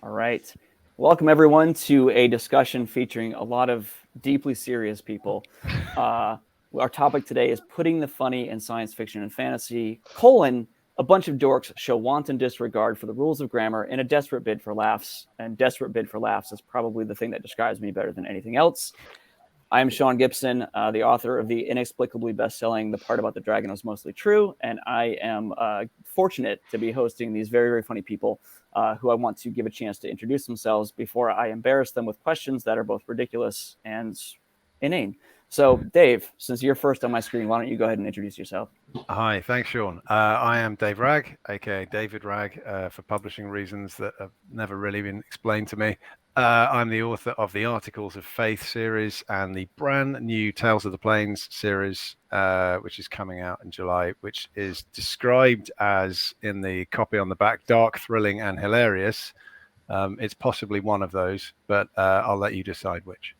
All right. Welcome, everyone, to a discussion featuring a lot of deeply serious people. Our topic today is putting the funny in science fiction and fantasy, a bunch of dorks show wanton disregard for the rules of grammar in a desperate bid for laughs. And desperate bid for laughs is probably the thing that describes me better than anything else. I'm Sean Gibson, the author of the inexplicably best-selling The Part About the Dragon Was Mostly True, and I am fortunate to be hosting these very, very funny people who I want to give a chance to introduce themselves before I embarrass them with questions that are both ridiculous and inane. So, Dave, since you're first on my screen, why don't you go ahead and introduce yourself? Hi, thanks, Sean. I am Dave Wragg, aka David Wragg, for publishing reasons that have never really been explained to me. I'm the author of the Articles of Faith series and the brand new Tales of the Plains series, which is coming out in July, which is described as, in the copy on the back, dark, thrilling, and hilarious. It's possibly one of those, but I'll let you decide which.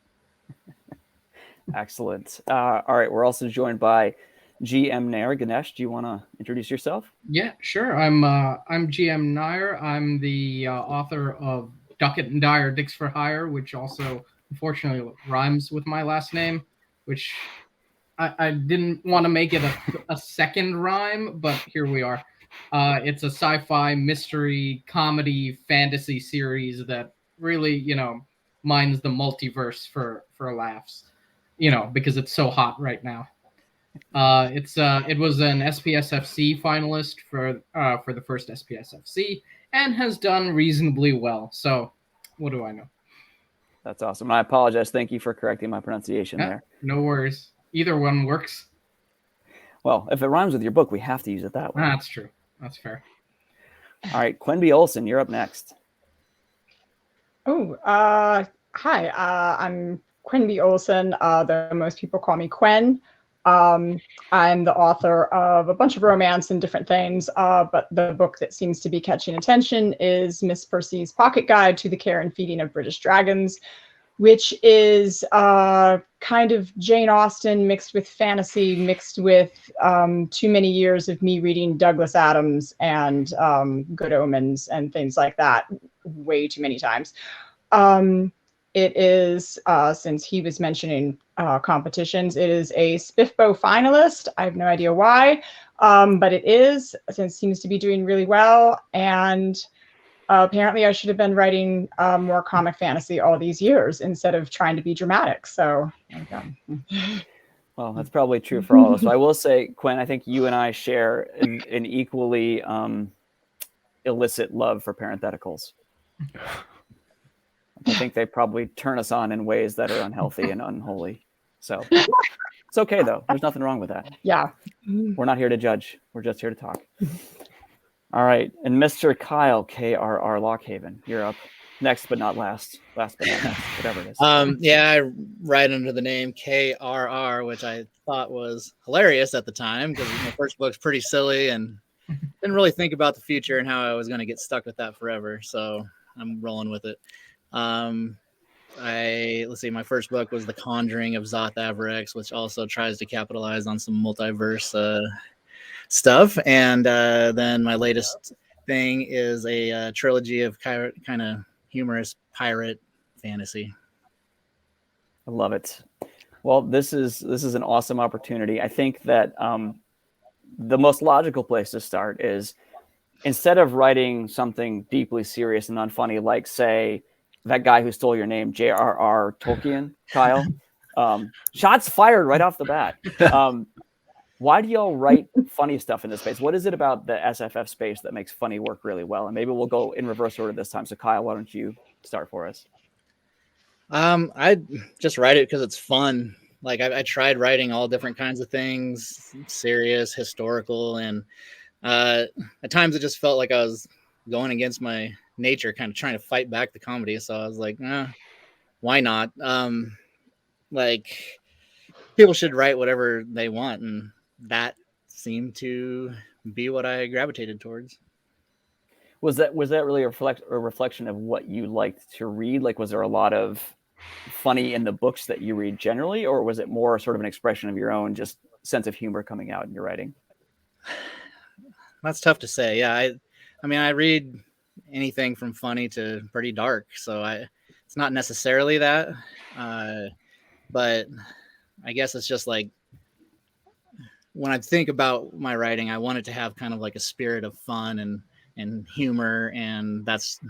Excellent. All right, we're also joined by GM Nair. Ganesh, do you want to introduce yourself? Yeah, sure. I'm GM Nair. I'm the author of Duckett and Dyer Dicks for Hire, which also unfortunately rhymes with my last name, which I didn't want to make it a second rhyme, but here we are. It's a sci-fi mystery comedy fantasy series that really, mines the multiverse for laughs, because it's so hot right now. It was an SPSFC finalist for the first SPSFC and has done reasonably well. So, what do I know? That's awesome. I apologize. Thank you for correcting my pronunciation there. No worries. Either one works. Well, if it rhymes with your book, we have to use it that way. That's true. That's fair. All right, Quenby Olson, you're up next. Oh, hi. I'm Quenby Olson, though most people call me Quen. I'm the author of a bunch of romance and different things, but the book that seems to be catching attention is Miss Percy's Pocket Guide to the Care and Feeding of British Dragons, which is kind of Jane Austen mixed with fantasy, mixed with too many years of me reading Douglas Adams and Good Omens and things like that way too many times. It is, since he was mentioning competitions, it is a SPFBO finalist. I have no idea why, but it is, since it seems to be doing really well. And apparently I should have been writing more comic fantasy all these years instead of trying to be dramatic. So, well, that's probably true for all of us. So I will say, Quen, I think you and I share an equally illicit love for parentheticals. I think they probably turn us on in ways that are unhealthy and unholy. So it's okay, though. There's nothing wrong with that. Yeah. We're not here to judge. We're just here to talk. All right. And Mr. Kyle, K.R.R. Lockhaven, you're up. Next but not last. Last but not last. Whatever it is. Yeah, I write under the name K.R.R., which I thought was hilarious at the time because my first book's pretty silly and didn't really think about the future and how I was going to get stuck with that forever. So I'm rolling with it. Let's see, my first book was The Conjuring of Zoth Averex, which also tries to capitalize on some multiverse stuff. And then my latest thing is a trilogy of kind of humorous pirate fantasy. I love it. Well, this is an awesome opportunity. I think that the most logical place to start is, instead of writing something deeply serious and unfunny, like, say, that guy who stole your name, J.R.R. Tolkien, Kyle. Shots fired right off the bat. Why do y'all write funny stuff in this space? What is it about the SFF space that makes funny work really well? And maybe we'll go in reverse order this time. So Kyle, why don't you start for us? I just write it because it's fun. Like I tried writing all different kinds of things, serious, historical, and at times it just felt like I was going against my nature, kind of trying to fight back the comedy. So I was like, why not? Like, people should write whatever they want, and that seemed to be what I gravitated towards. Was that really a reflection of what you liked to read? Like, was there a lot of funny in the books that you read generally, or was it more sort of an expression of your own just sense of humor coming out in your writing? That's tough to say. Yeah, I mean, I read anything from funny to pretty dark. So it's not necessarily that, but I guess it's just like when I think about my writing, I want it to have kind of like a spirit of fun and humor, and that's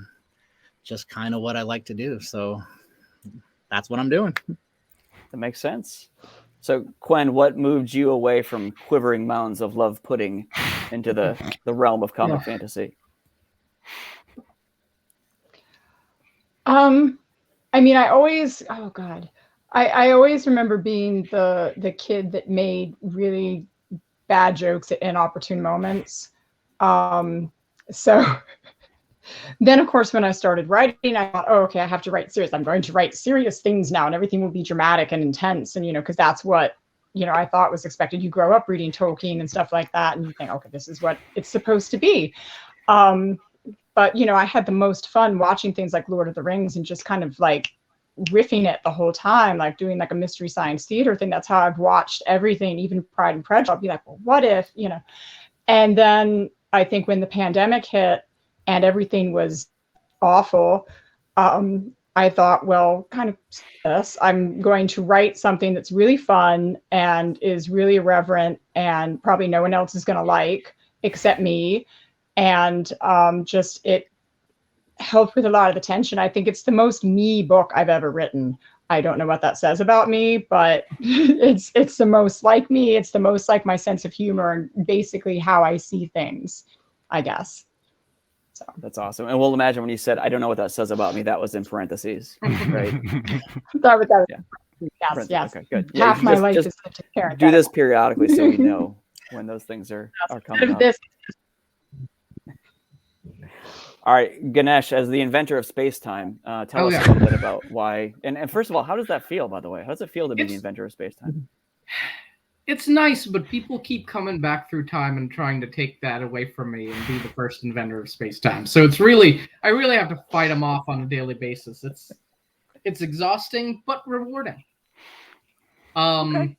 just kind of what I like to do. So that's what I'm doing. That makes sense. So, Quen, what moved you away from quivering mounds of love pudding into the realm of comic fantasy? I mean, I always remember being the kid that made really bad jokes at inopportune moments. So then, of course, when I started writing, I thought, oh, okay, I have to write serious. I'm going to write serious things now, and everything will be dramatic and intense. And, because that's what, I thought was expected. You grow up reading Tolkien and stuff like that, and you think, okay, this is what it's supposed to be. But, I had the most fun watching things like Lord of the Rings and just kind of like riffing it the whole time, like doing like a mystery science theater thing. That's how I've watched everything, even Pride and Prejudice. I'll be like, well, what if, And then I think when the pandemic hit and everything was awful, I thought, well, kind of this. I'm going to write something that's really fun and is really irreverent and probably no one else is going to like except me. And just it helped with a lot of the tension. I think it's the most me book I've ever written. I don't know what that says about me, but it's the most like me. It's the most like my sense of humor and basically how I see things, I guess. So that's awesome. And we'll imagine when you said, I don't know what that says about me, that was in parentheses, right? that was yeah. Yes. Okay, good. Half my life is to parent. Do this periodically so we know when those things are coming up. All right, Ganesh, as the inventor of space-time, tell us a little bit about why. And first of all, how does that feel, by the way? How does it feel to be the inventor of space-time? It's nice, but people keep coming back through time and trying to take that away from me and be the first inventor of space-time. So I really have to fight them off on a daily basis. It's exhausting, but rewarding. Okay.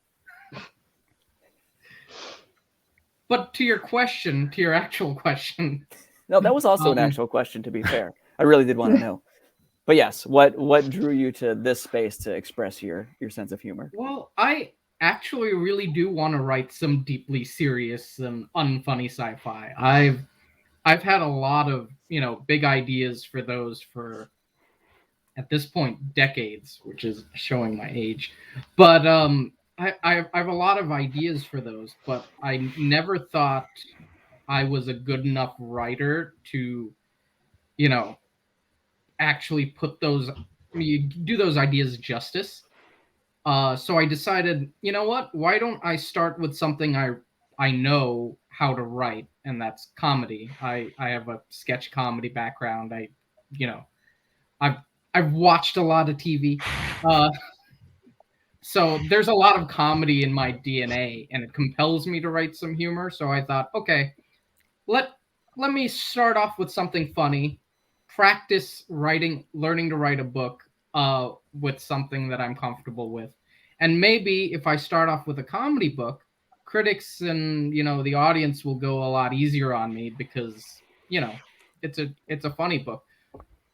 But to your actual question. No, that was also an actual question, to be fair. I really did want to know. But yes, what drew you to this space to express your sense of humor? Well, I actually really do want to write some deeply serious and unfunny sci-fi. I've had a lot of, big ideas for those for, at this point, decades, which is showing my age. But I have a lot of ideas for those, but I never thought I was a good enough writer to, actually put do those ideas justice. So I decided, you know what? Why don't I start with something I know how to write, and that's comedy. I have a sketch comedy background. I've watched a lot of TV. So there's a lot of comedy in my DNA, and it compels me to write some humor. So I thought, okay, let me start off with something funny, practice learning to write a book with something that I'm comfortable with. And maybe if I start off with a comedy book, critics and, the audience will go a lot easier on me because, it's a funny book.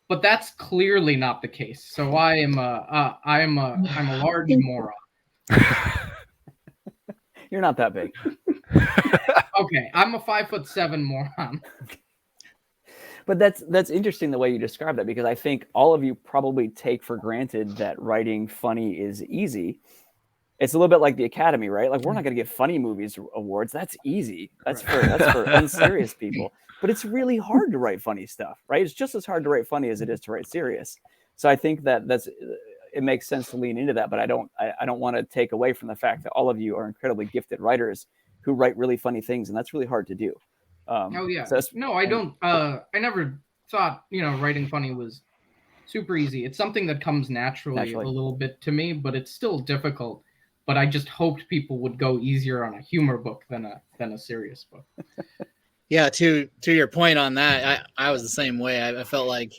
But that's clearly not the case. So I'm a large moron. You're not that big. Okay, I'm a 5'7" moron. But that's interesting the way you describe that, because I think all of you probably take for granted that writing funny is easy. It's a little bit like the Academy, right? Like, we're not going to get funny movies awards. That's easy. That's for unserious people. But it's really hard to write funny stuff, right? It's just as hard to write funny as it is to write serious. So I think it makes sense to lean into that. But I don't want to take away from the fact that all of you are incredibly gifted writers who write really funny things, and that's really hard to do. No, I don't. I never thought writing funny was super easy. It's something that comes naturally a little bit to me, but it's still difficult. But I just hoped people would go easier on a humor book than a serious book. Yeah, to your point on that, I was the same way. I felt like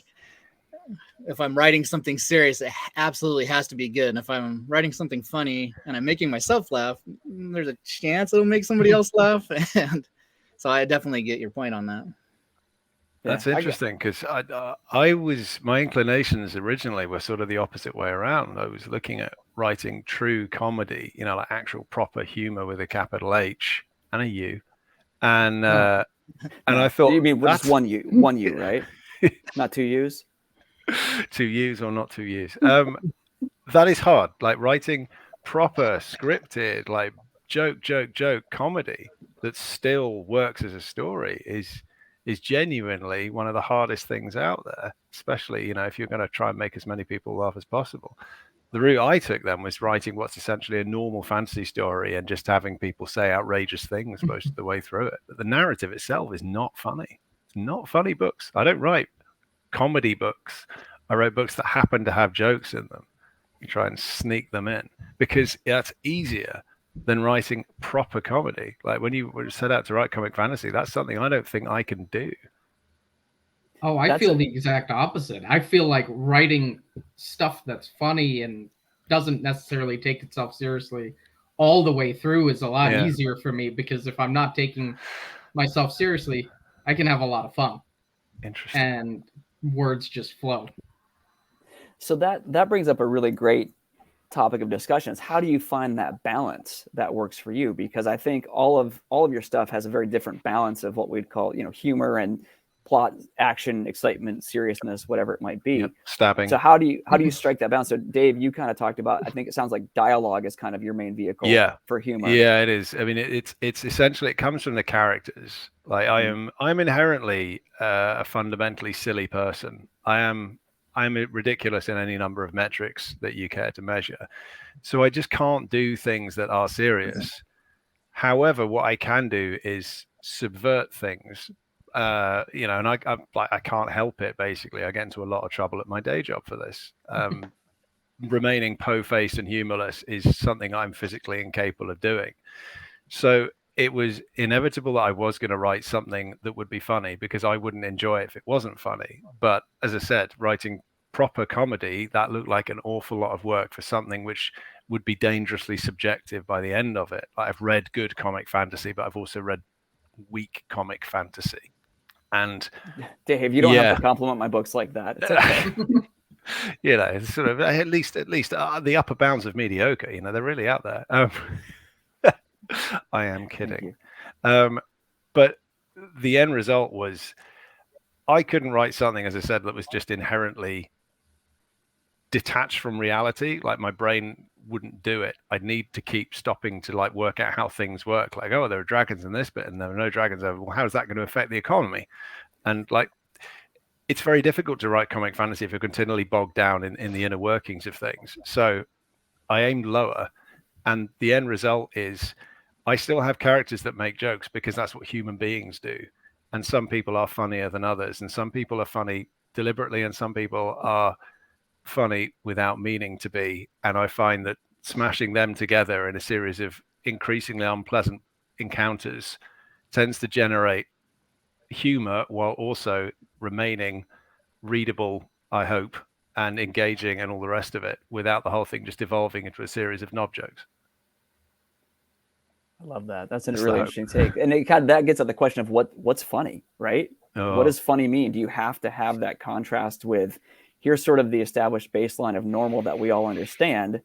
if I'm writing something serious, it absolutely has to be good. And if I'm writing something funny and I'm making myself laugh, there's a chance it'll make somebody else laugh. And so I definitely get your point on that. That's interesting, because my inclinations originally were sort of the opposite way around. I was looking at writing true comedy, like actual proper humor with a capital H and a U, and I thought, you mean just one U, right? Not two U's. 2 U's or not 2 U's. That is hard. Like writing proper scripted, like joke comedy that still works as a story is genuinely one of the hardest things out there, especially, if you're going to try and make as many people laugh as possible. The route I took then was writing what's essentially a normal fantasy story and just having people say outrageous things most of the way through it. But the narrative itself is not funny. It's not funny books. I don't write comedy books. I write books that happen to have jokes in them. You try and sneak them in because that's easier than writing proper comedy. Like when you set out to write comic fantasy, that's something I don't think I can do. Oh, I feel the exact opposite. I feel like writing stuff that's funny and doesn't necessarily take itself seriously all the way through is a lot easier for me, because if I'm not taking myself seriously, I can have a lot of fun. Interesting. And words just flow. So that brings up a really great topic of discussion. Is how do you find that balance that works for you? Because I think all of your stuff has a very different balance of what we'd call, humor and plot, action, excitement, seriousness, whatever it might be. Yep. Stabbing. So how do you strike that balance? So Dave, you kind of talked about, I think it sounds like dialogue is kind of your main vehicle for humor. Yeah, it is. I mean, it's essentially, it comes from the characters. Like I'm inherently a fundamentally silly person. I'm ridiculous in any number of metrics that you care to measure. So I just can't do things that are serious. However, what I can do is subvert things. And I can't help it. Basically, I get into a lot of trouble at my day job for this. Remaining po-faced and humorless is something I'm physically incapable of doing. So it was inevitable that I was going to write something that would be funny, because I wouldn't enjoy it if it wasn't funny. But as I said, writing proper comedy, that looked like an awful lot of work for something which would be dangerously subjective by the end of it. I've read good comic fantasy, but I've also read weak comic fantasy. And Dave, you don't have to compliment my books like that. It's okay. It's sort of at least the upper bounds of mediocre. They're really out there. I am kidding. But the end result was I couldn't write something, as I said, that was just inherently detached from reality. Like my brain wouldn't do it. I'd need to keep stopping to work out how things work. Like, oh, there are dragons in this bit and there are no dragons over. Well, how is that going to affect the economy? And it's very difficult to write comic fantasy if you're continually bogged down in the inner workings of things. So I aimed lower, and the end result is I still have characters that make jokes, because that's what human beings do. And some people are funnier than others, and some people are funny deliberately, and some people are funny without meaning to be. And I find that smashing them together in a series of increasingly unpleasant encounters tends to generate humor while also remaining readable, I hope, and engaging and all the rest of it, without the whole thing just evolving into a series of knob jokes. I love that. That's a really interesting take. And that gets at the question of what's funny, right? What does funny mean? Do you have to have that contrast with, here's sort of the established baseline of normal that we all understand,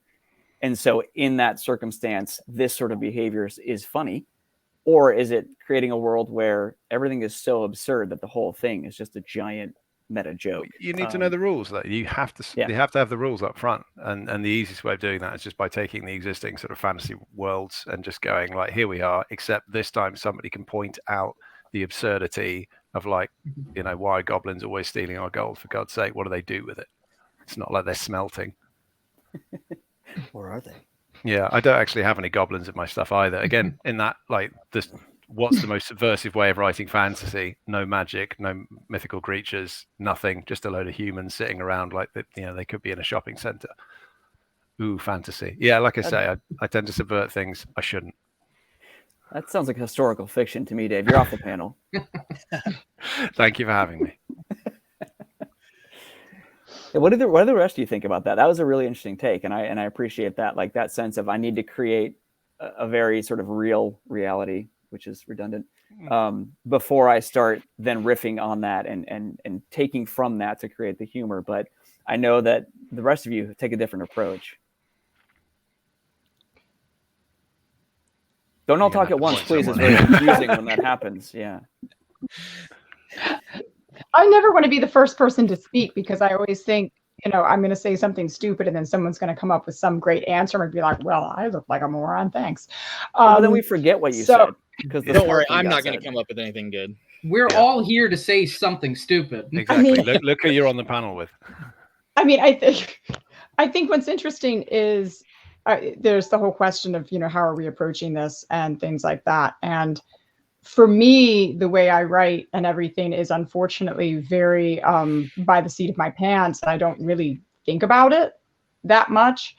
and so in that circumstance, this sort of behavior is funny? Or is it creating a world where everything is so absurd that the whole thing is just a giant meta joke? You need to know the rules. Though. You have to have the rules up front, and the easiest way of doing that is just by taking the existing sort of fantasy worlds and just going here we are, except this time somebody can point out the absurdity of why are goblins always stealing our gold? For God's sake, what do they do with it? It's not like they're smelting. Or are they? Yeah, I don't actually have any goblins in my stuff either. Again, in that, what's the most subversive way of writing fantasy? No magic, no mythical creatures, nothing. Just a load of humans sitting around they could be in a shopping center. Ooh, fantasy. Yeah, like I say, I tend to subvert things I shouldn't. That sounds like historical fiction to me, Dave. You're off the panel. Thank you for having me. What do the rest of you think about that? That was a really interesting take, and I appreciate that. That sense of I need to create a very sort of real reality, which is redundant. before I start then riffing on that and taking from that to create the humor. But I know that the rest of you take a different approach. Don't all talk at once, please. It's very confusing when that happens. Yeah. I never want to be the first person to speak because I always think, I'm going to say something stupid and then someone's going to come up with some great answer and be like, well, I look like a moron. Thanks. But then we forget what you said. Because don't worry, I'm not going to come up with anything good. We're all here to say something stupid. Exactly. Look who you're on the panel with. I mean, I think what's interesting is there's the whole question of, how are we approaching this and things like that. And for me, the way I write and everything is unfortunately very by the seat of my pants. I don't really think about it that much.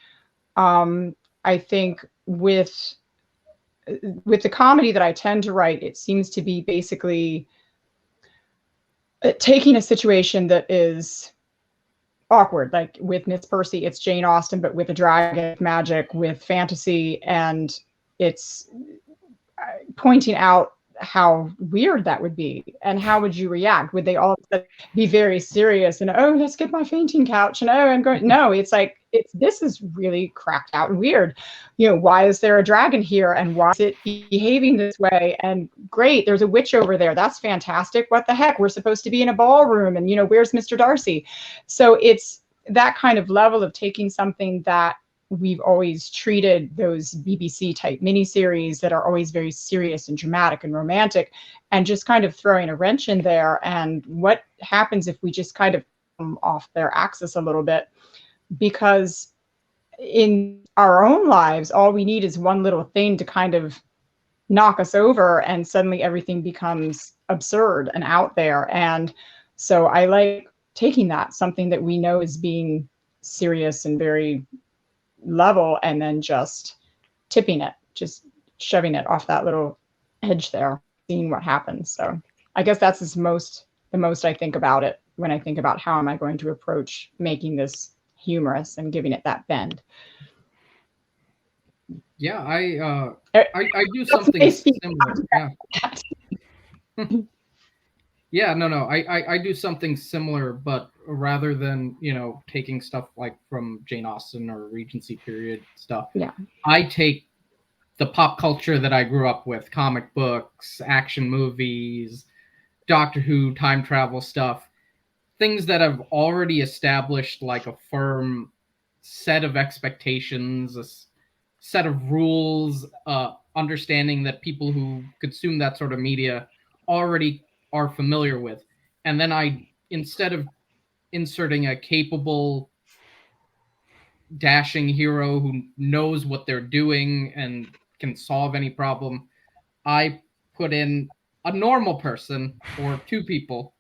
I think with the comedy that I tend to write, it seems to be basically taking a situation that is awkward, like with Miss Percy, it's Jane Austen, but with a dragon, magic, with fantasy, and it's pointing out how weird that would be and how would you react. Would they all be very serious and, oh, let's get my fainting couch, and oh, I'm going, no, it's like, this is really cracked out and weird. Why is there a dragon here and why is it behaving this way? And great, there's a witch over there, that's fantastic, what the heck, we're supposed to be in a ballroom, and where's Mr. Darcy? So it's that kind of level of taking something that we've always treated, those BBC type miniseries that are always very serious and dramatic and romantic, and just kind of throwing a wrench in there. And what happens if we just kind of come off their axis a little bit? Because in our own lives, all we need is one little thing to kind of knock us over, and suddenly everything becomes absurd and out there. And so I like taking that, something that we know is being serious and very level, and then just tipping it, just shoving it off that little edge there, seeing what happens. So I guess that's the most I think about it when I think about how am I going to approach making this humorous and giving it that bend. Yeah, I do something similar. Yeah. I do something similar, but rather than, taking stuff like from Jane Austen or Regency period stuff, I take the pop culture that I grew up with, comic books, action movies, Doctor Who, time travel stuff, things that have already established like a firm set of expectations, a set of rules, understanding that people who consume that sort of media already are familiar with. And then I, instead of inserting a capable, dashing hero who knows what they're doing and can solve any problem, I put in a normal person or two people,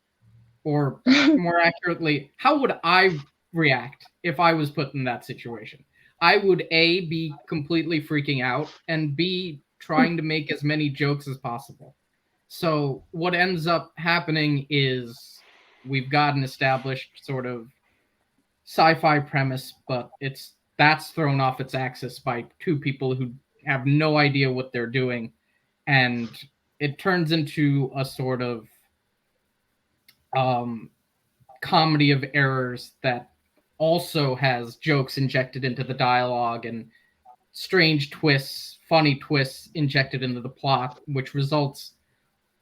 or more accurately, how would I react if I was put in that situation? I would A, be completely freaking out, and B, trying to make as many jokes as possible. So what ends up happening is we've got an established sort of sci-fi premise, but that's thrown off its axis by two people who have no idea what they're doing, and it turns into a sort of comedy of errors that also has jokes injected into the dialogue and strange twists, funny twists injected into the plot, which results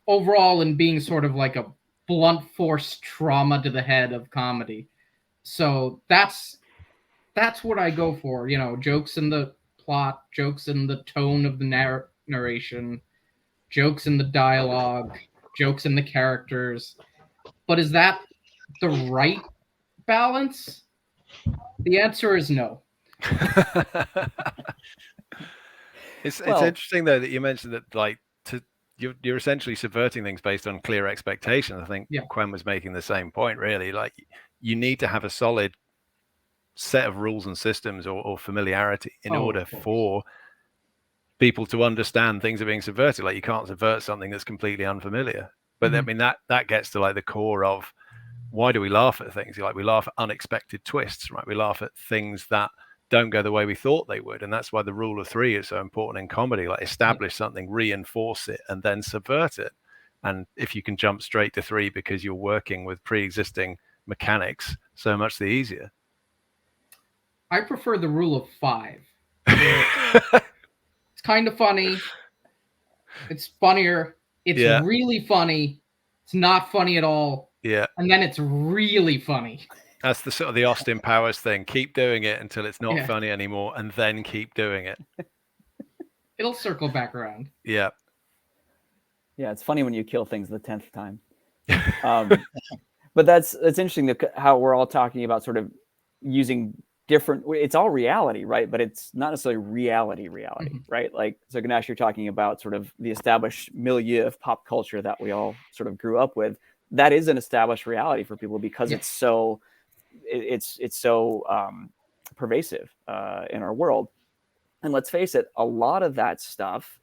overall in being sort of like a blunt force trauma to the head of comedy. So that's what I go for, jokes in the plot, jokes in the tone of the narration, jokes in the dialogue, jokes in the characters. But is that the right balance? The answer is no. It's interesting though that you mentioned that, like, you're essentially subverting things based on clear expectations. I think Quen was making the same point, really. Like, you need to have a solid set of rules and systems or familiarity in order for people to understand things are being subverted. Like, you can't subvert something that's completely unfamiliar. But I mean, that gets to like the core of why do we laugh at things? Like, we laugh at unexpected twists, right? We laugh at things that don't go the way we thought they would. And that's why the rule of three is so important in comedy. Like, establish something, reinforce it, and then subvert it. And if you can jump straight to 3 because you're working with pre-existing mechanics, so much the easier. I prefer the rule of 5. It's kind of funny. It's funnier. It's really funny. It's not funny at all. Yeah. And then it's really funny. That's the sort of the Austin Powers thing. Keep doing it until it's not funny anymore, and then keep doing it. It'll circle back around. Yeah. Yeah, it's funny when you kill things the 10th time. But that's interesting how we're all talking about sort of using different. It's all reality, right? But it's not necessarily reality, right? Like, so Ganesh, you're talking about sort of the established milieu of pop culture that we all sort of grew up with. That is an established reality for people because it's so pervasive in our world. And let's face it, a lot of that stuff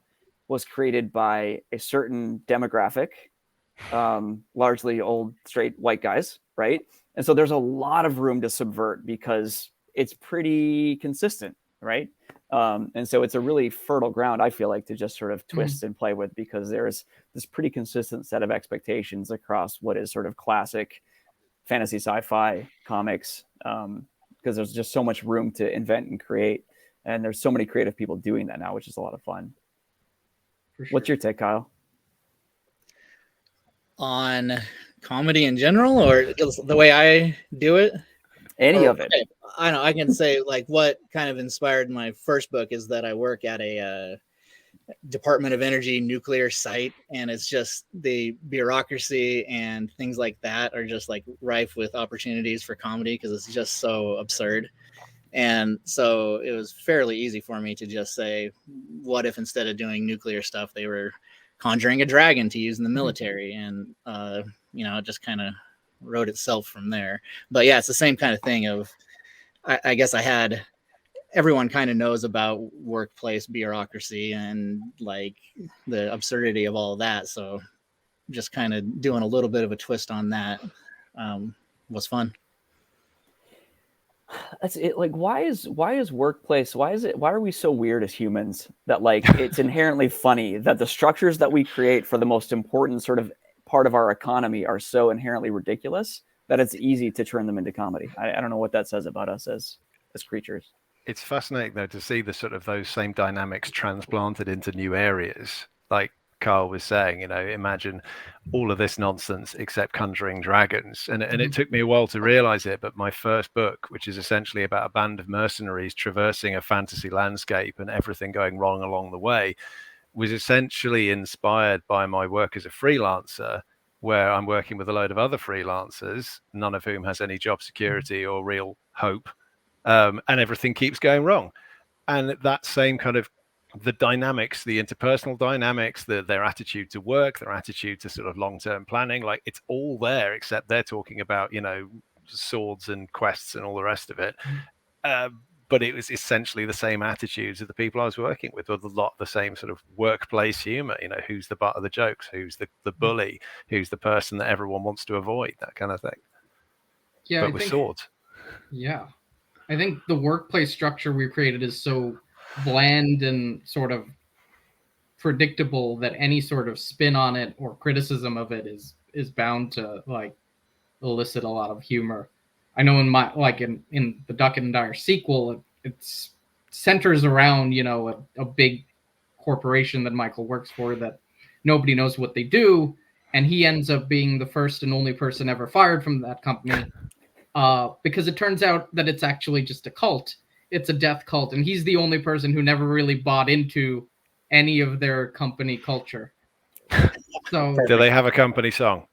was created by a certain demographic, largely old, straight white guys, right? And so there's a lot of room to subvert because it's pretty consistent, right? And so it's a really fertile ground, I feel like, to just sort of twist and play with, because there's this pretty consistent set of expectations across what is sort of classic fantasy sci-fi comics, because there's just so much room to invent and create. And there's so many creative people doing that now, which is a lot of fun. Sure. What's your take, Kyle? On comedy in general, or the way I do it? Any of it. Okay. I know I can say, like, what kind of inspired my first book is that I work at a Department of Energy nuclear site, and it's just the bureaucracy and things like that are just like rife with opportunities for comedy because it's just so absurd. And so it was fairly easy for me to just say, what if instead of doing nuclear stuff, they were conjuring a dragon to use in the military? And, it just kind of wrote itself from there. But yeah, it's the same kind of thing of, I guess everyone kind of knows about workplace bureaucracy and like the absurdity of all of that. So just kind of doing a little bit of a twist on that was fun. That's it. Like, why is workplace? Why are we so weird as humans that, like, it's inherently funny that the structures that we create for the most important sort of part of our economy are so inherently ridiculous that it's easy to turn them into comedy. I don't know what that says about us as creatures. It's fascinating though to see the sort of those same dynamics transplanted into new areas. Like Carl was saying, imagine all of this nonsense except conjuring dragons. And it took me a while to realize it, but my first book, which is essentially about a band of mercenaries traversing a fantasy landscape and everything going wrong along the way, was essentially inspired by my work as a freelancer, where I'm working with a load of other freelancers, none of whom has any job security or real hope. And everything keeps going wrong. And that same kind of the dynamics, the interpersonal dynamics, their attitude to work, their attitude to sort of long-term planning, like it's all there, except they're talking about, swords and quests and all the rest of it. But it was essentially the same attitudes of the people I was working with a lot of the same sort of workplace humor, who's the butt of the jokes, who's the bully, who's the person that everyone wants to avoid, that kind of thing. Yeah, but with swords. Yeah. I think the workplace structure we created is so bland and sort of predictable that any sort of spin on it or criticism of it is bound to like elicit a lot of humor. I know in the Duckett and Dyer sequel, it centers around, a big corporation that Michael works for that nobody knows what they do. And he ends up being the first and only person ever fired from that company because it turns out that it's actually just a cult. It's a death cult. And he's the only person who never really bought into any of their company culture. So do they have a company song?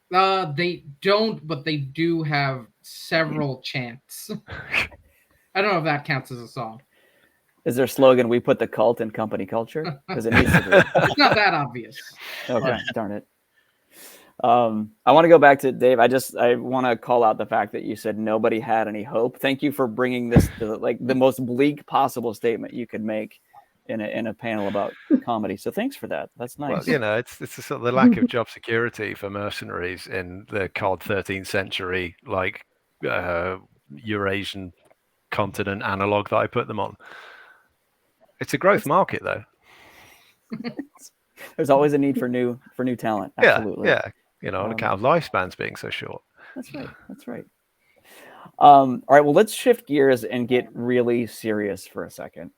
They don't, but they do have several chants. I don't know if that counts as a song. Is their slogan, "We put the cult in company culture"? Because it needs to be. It's not that obvious. Okay, darn it. I want to go back to Dave. I want to call out the fact that you said nobody had any hope. Thank you for bringing this to like the most bleak possible statement you could make in a panel about comedy. So thanks for that. That's nice. Well, it's the sort of the lack of job security for mercenaries in the cold 13th century, like Eurasian continent analog that I put them on. It's a growth market, though. There's always a need for new talent. Absolutely. Yeah. On account of lifespans being so short. That's right. That's right. All right. Well, let's shift gears and get really serious for a second.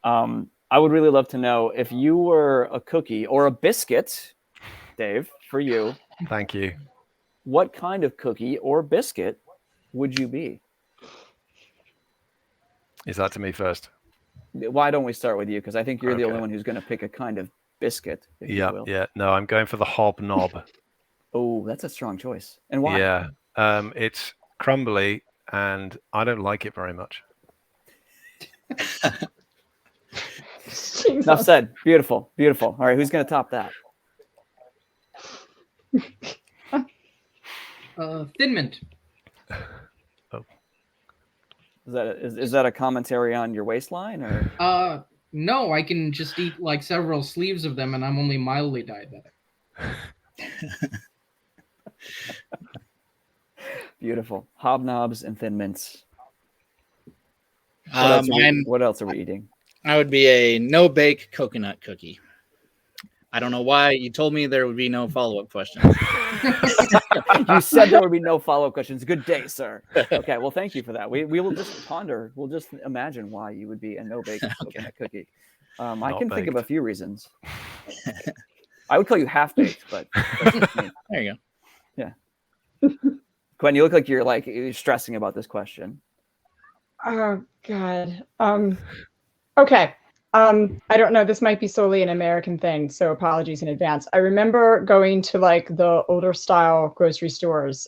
I would really love to know if you were a cookie or a biscuit, Dave, for you. Thank you. What kind of cookie or biscuit would you be? Is that to me first? Why don't we start with you? Because I think you're the Okay. only one who's going to pick a kind of biscuit. If you will. Yeah. No, I'm going for the hobnob. Oh, that's a strong choice. And why? Yeah. It's crumbly and I don't like it very much. Enough said. Beautiful. Beautiful. All right. Who's going to top that? Thin Mint. Is that a commentary on your waistline or? No, I can just eat like several sleeves of them and I'm only mildly diabetic. Beautiful. Hobnobs and Thin Mints. What else are we eating? I would be a no-bake coconut cookie. I don't know why you told me there would be no follow-up questions. You said there would be no follow-up questions. Good day, sir. Okay, well, thank you for that. We will just ponder. We'll just imagine why you would be a no-bake coconut cookie. I can think of a few reasons. I would call you half-baked, but there you go. Yeah. Gwen, you look like you're stressing about this question. Oh God. Okay. I don't know. This might be solely an American thing, so apologies in advance. I remember going to like the older style grocery stores,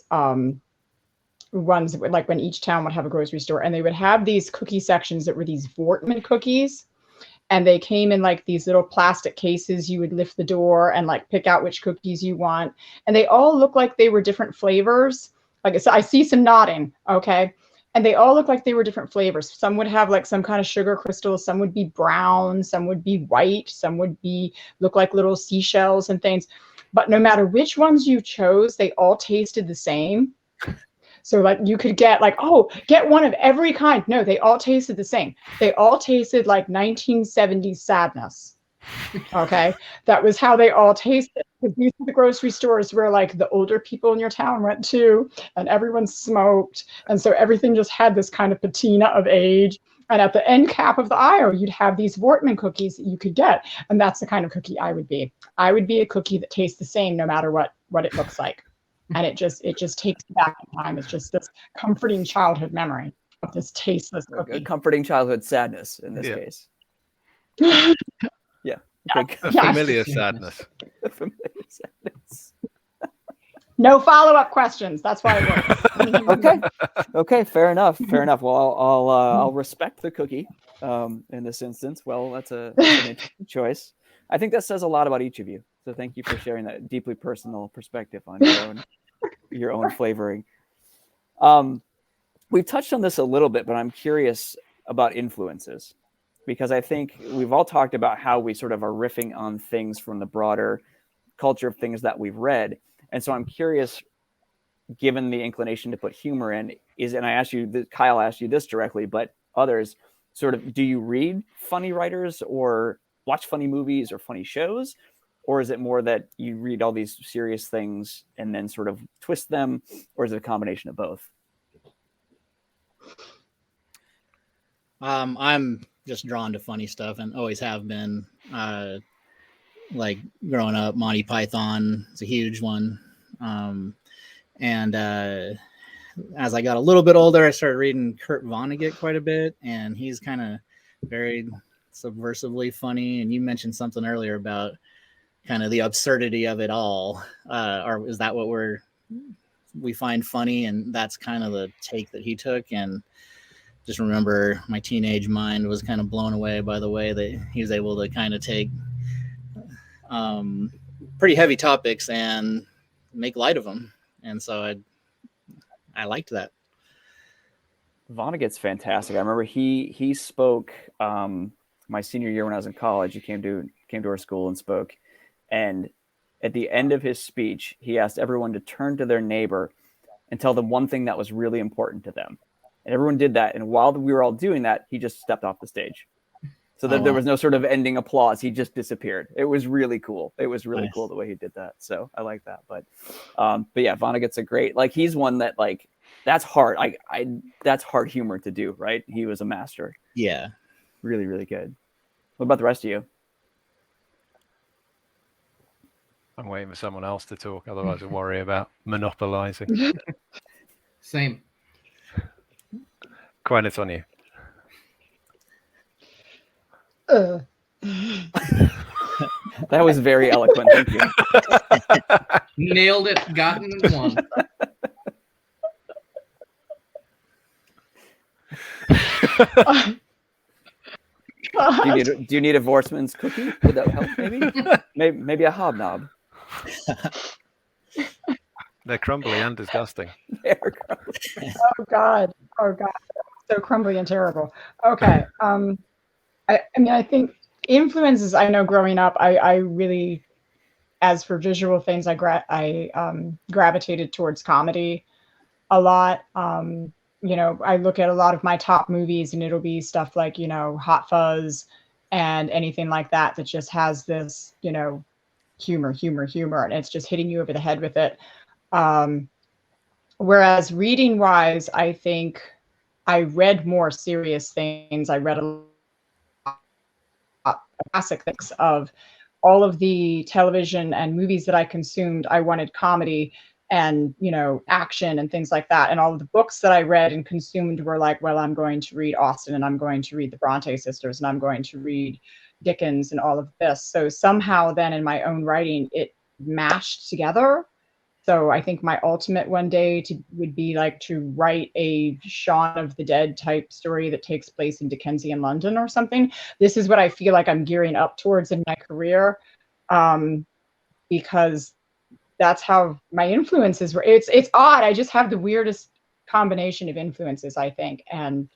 ones like when each town would have a grocery store, and they would have these cookie sections that were these Voortman cookies, and they came in like these little plastic cases. You would lift the door and like pick out which cookies you want, and they all look like they were different flavors. Like so I see some nodding. Okay. And they all look like they were different flavors. Some would have like some kind of sugar crystals. Some would be brown. Some would be white. Some would look like little seashells and things. But no matter which ones you chose, they all tasted the same. So like you could get like, oh, get one of every kind. No, they all tasted the same. They all tasted like 1970s sadness. Okay, that was how they all tasted. These are the grocery stores where like the older people in your town went to, and everyone smoked, and so everything just had this kind of patina of age. And at the end cap of the aisle, you'd have these Voortman cookies that you could get, and that's the kind of cookie I would be. I would be a cookie that tastes the same no matter what it looks like, and it just takes me back in time. It's just this comforting childhood memory of this tasteless cookie. A comforting childhood sadness in this case. Yeah. Familiar sadness. Familiar sadness. No follow-up questions. That's why it works. Okay. Fair enough. Well, I'll respect the cookie in this instance. Well, that's an interesting choice. I think that says a lot about each of you. So thank you for sharing that deeply personal perspective on your own flavoring. We've touched on this a little bit, but I'm curious about influences. Because I think we've all talked about how we sort of are riffing on things from the broader culture of things that we've read. And so I'm curious, given the inclination to put humor in, and I asked you, Kyle asked you this directly, but others, sort of, do you read funny writers or watch funny movies or funny shows? Or is it more that you read all these serious things and then sort of twist them? Or is it a combination of both? I'm just drawn to funny stuff and always have been. Like growing up, Monty Python is a huge one. And as I got a little bit older, I started reading Kurt Vonnegut quite a bit, and he's kind of very subversively funny. And you mentioned something earlier about kind of the absurdity of it all. Or is that what we find funny? And that's kind of the take that he took. And just remember my teenage mind was kind of blown away by the way that he was able to kind of take pretty heavy topics and make light of them. And so I liked that. Vonnegut's fantastic. I remember he spoke my senior year when I was in college. He came to our school and spoke. And at the end of his speech, he asked everyone to turn to their neighbor and tell them one thing that was really important to them. And everyone did that. And while we were all doing that, he just stepped off the stage. So that there was no sort of ending applause. He just disappeared. It was really cool. It was really cool the way he did that. So I like that. But yeah, Vonnegut's a great, like, he's one that, like, that's hard. That's hard humor to do, right? He was a master. Yeah. Really, really good. What about the rest of you? I'm waiting for someone else to talk. Otherwise I worry about monopolizing. Same. Quen, it's on you. That was very eloquent. Thank you. Nailed it. Gotten one. Do you need a Vortsman's cookie? Would that help? Maybe a hobnob. They're crumbly and disgusting. Oh God. So crumbly and terrible. Okay. I mean, I think influences. I know growing up, I really, as for visual things, I gravitated towards comedy a lot. You know, I look at a lot of my top movies, and it'll be stuff like, you know, Hot Fuzz and anything like that that just has this, you know, humor, and it's just hitting you over the head with it. Whereas reading wise, I think I read more serious things. I read a lot of classic things. Of all of the television and movies that I consumed, I wanted comedy and, you know, action and things like that. And all of the books that I read and consumed were like, well, I'm going to read Austen, and I'm going to read the Bronte sisters, and I'm going to read Dickens and all of this. So somehow then in my own writing, it mashed together. So I think my ultimate one day would be like to write a Shaun of the Dead type story that takes place in Dickensian London or something. This is what I feel like I'm gearing up towards in my career, because that's how my influences were. It's odd. I just have the weirdest combination of influences, I think, and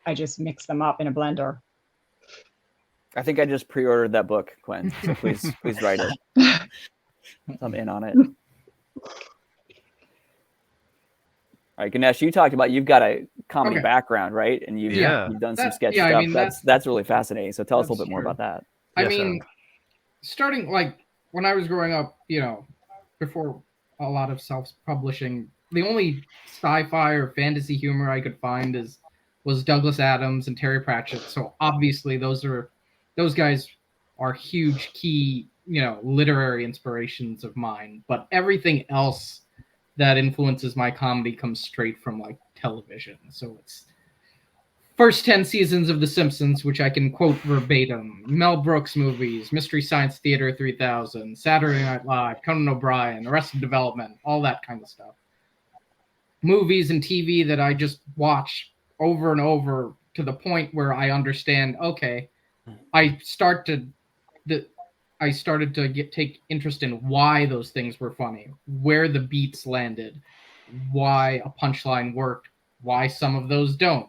I just mix them up in a blender. I think I just pre-ordered that book, Quen. So please write it. I'm in on it. All right, Ganesh, you talked about, you've got a comedy background, right? And you've done some sketch stuff. I mean, that's really fascinating. So tell us a little bit more about that. I mean, starting like when I was growing up, you know, before a lot of self-publishing, the only sci-fi or fantasy humor I could find was Douglas Adams and Terry Pratchett. So obviously those guys are huge key, you know, literary inspirations of mine. But everything else that influences my comedy comes straight from like television. So it's first 10 seasons of The Simpsons, which I can quote verbatim, Mel Brooks movies, Mystery Science Theater 3000, Saturday Night Live, Conan O'Brien, Arrested Development, all that kind of stuff. Movies and TV that I just watch over and over to the point where I understand, okay, I started to take interest in why those things were funny, where the beats landed, why a punchline worked, why some of those don't.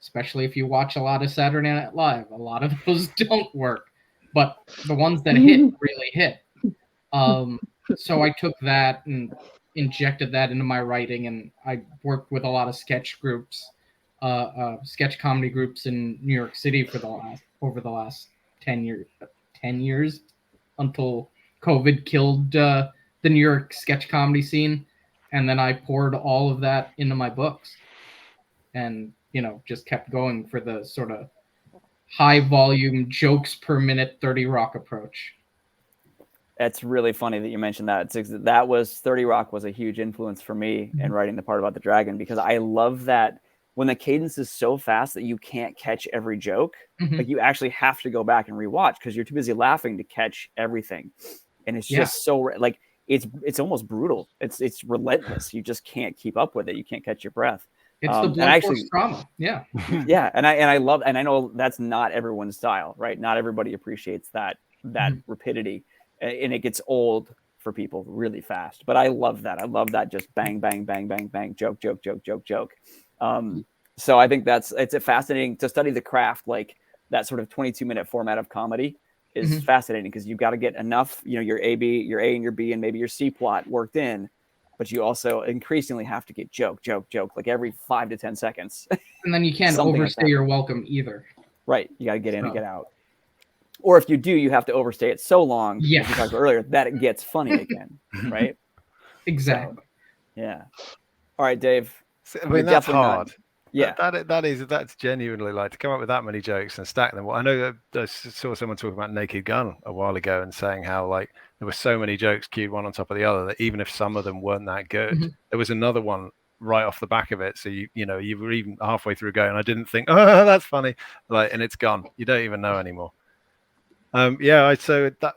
Especially if you watch a lot of Saturday Night Live, a lot of those don't work, but the ones that hit really hit. So I took that and injected that into my writing, and I worked with a lot of sketch groups, sketch comedy groups in New York City over the last 10 years until COVID killed the New York sketch comedy scene, and then I poured all of that into my books, and you know, just kept going for the sort of high volume jokes per minute 30 Rock approach. That's really funny that you mentioned that. That was 30 Rock was a huge influence for me in writing the part about the dragon, because I love that when the cadence is so fast that you can't catch every joke, like you actually have to go back and rewatch because you're too busy laughing to catch everything. And it's just so like it's almost brutal. It's relentless. You just can't keep up with it. You can't catch your breath. It's the blunt force trauma. Yeah. Yeah. And I love, and I know that's not everyone's style, right? Not everybody appreciates that rapidity, and it gets old for people really fast. But I love that. I love that just bang, bang, bang, bang, bang, joke. So I think it's a fascinating to study the craft, like that sort of 22-minute format of comedy is fascinating, because you've got to get enough, you know, your A and your B and maybe your C plot worked in, but you also increasingly have to get joke, like every 5 to 10 seconds. And then you can't overstay your welcome either. Right. You got to get in and get out. Or if you do, you have to overstay it so long, as we talked about earlier, that it gets funny again, right? Exactly. So, yeah. All right, Dave. I mean, that's hard. Yeah, that's genuinely like to come up with that many jokes and stack them. Well, I know that I saw someone talking about Naked Gun a while ago and saying how like there were so many jokes queued one on top of the other that even if some of them weren't that good, there was another one right off the back of it. So you were even halfway through going, I didn't think, oh, that's funny, like, and it's gone. You don't even know anymore. So that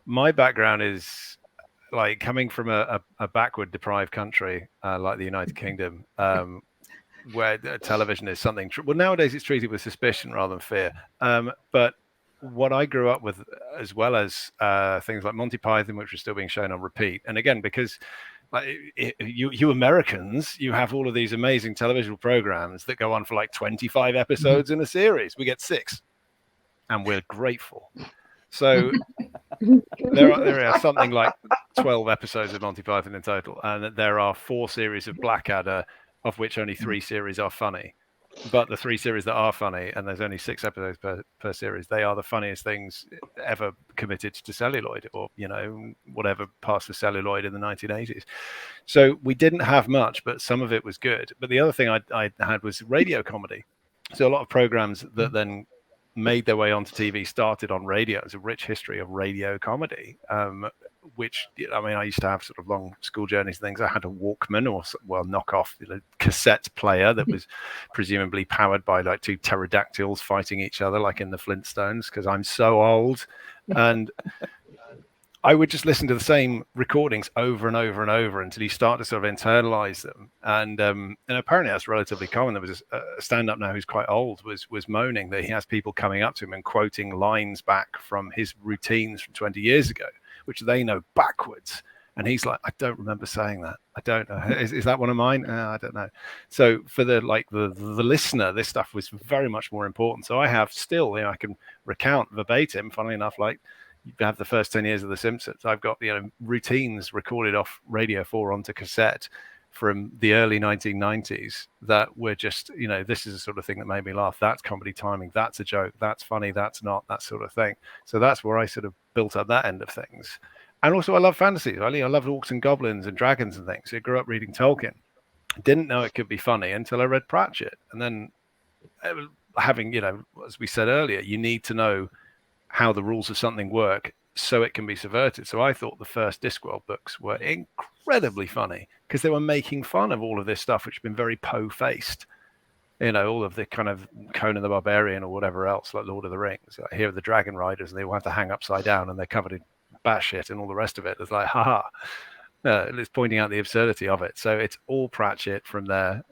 my background is like coming from a backward deprived country like the United Kingdom, where television is something well, nowadays it's treated with suspicion rather than fear, but what I grew up with, as well as things like Monty Python, which was still being shown on repeat, and again, because like you Americans, you have all of these amazing television programs that go on for like 25 episodes in a series. We get 6 and we're grateful. So there are something like 12 episodes of Monty Python in total, and there are 4 series of Blackadder, of which only 3 series are funny. But the 3 series that are funny, and there's only 6 episodes per series, they are the funniest things ever committed to celluloid, or whatever passed for celluloid in the 1980s. So we didn't have much, but some of it was good. But the other thing I had was radio comedy. So a lot of programs that then made their way onto TV started on radio. It's a rich history of radio comedy, which, I mean, I used to have sort of long school journeys and things. I had a Walkman, or knockoff cassette player that was presumably powered by like 2 pterodactyls fighting each other like in the Flintstones, because I'm so old. And I would just listen to the same recordings over and over and over until you start to sort of internalize them. And apparently that's relatively common. There was a stand-up now who's quite old was moaning that he has people coming up to him and quoting lines back from his routines from 20 years ago, which they know backwards. And he's like, I don't remember saying that. I don't know. Is that one of mine? I don't know. So for the listener, this stuff was very much more important. So I have still, I can recount verbatim, funnily enough, like, you have the first 10 years of The Simpsons. I've got routines recorded off Radio 4 onto cassette from the early 1990s that were just, this is the sort of thing that made me laugh. That's comedy timing. That's a joke. That's funny. That's not, that sort of thing. So that's where I sort of built up that end of things. And also I love fantasy. I love orcs and goblins and dragons and things. So I grew up reading Tolkien. Didn't know it could be funny until I read Pratchett. And then having, as we said earlier, you need to know how the rules of something work so it can be subverted. So I thought the first Discworld books were incredibly funny because they were making fun of all of this stuff which had been very po-faced, all of the kind of Conan the Barbarian or whatever else, like Lord of the Rings. Like, here are the dragon riders and they all have to hang upside down and they're covered in batshit and all the rest of it. It's like, haha. It's pointing out the absurdity of it. So it's all Pratchett from there.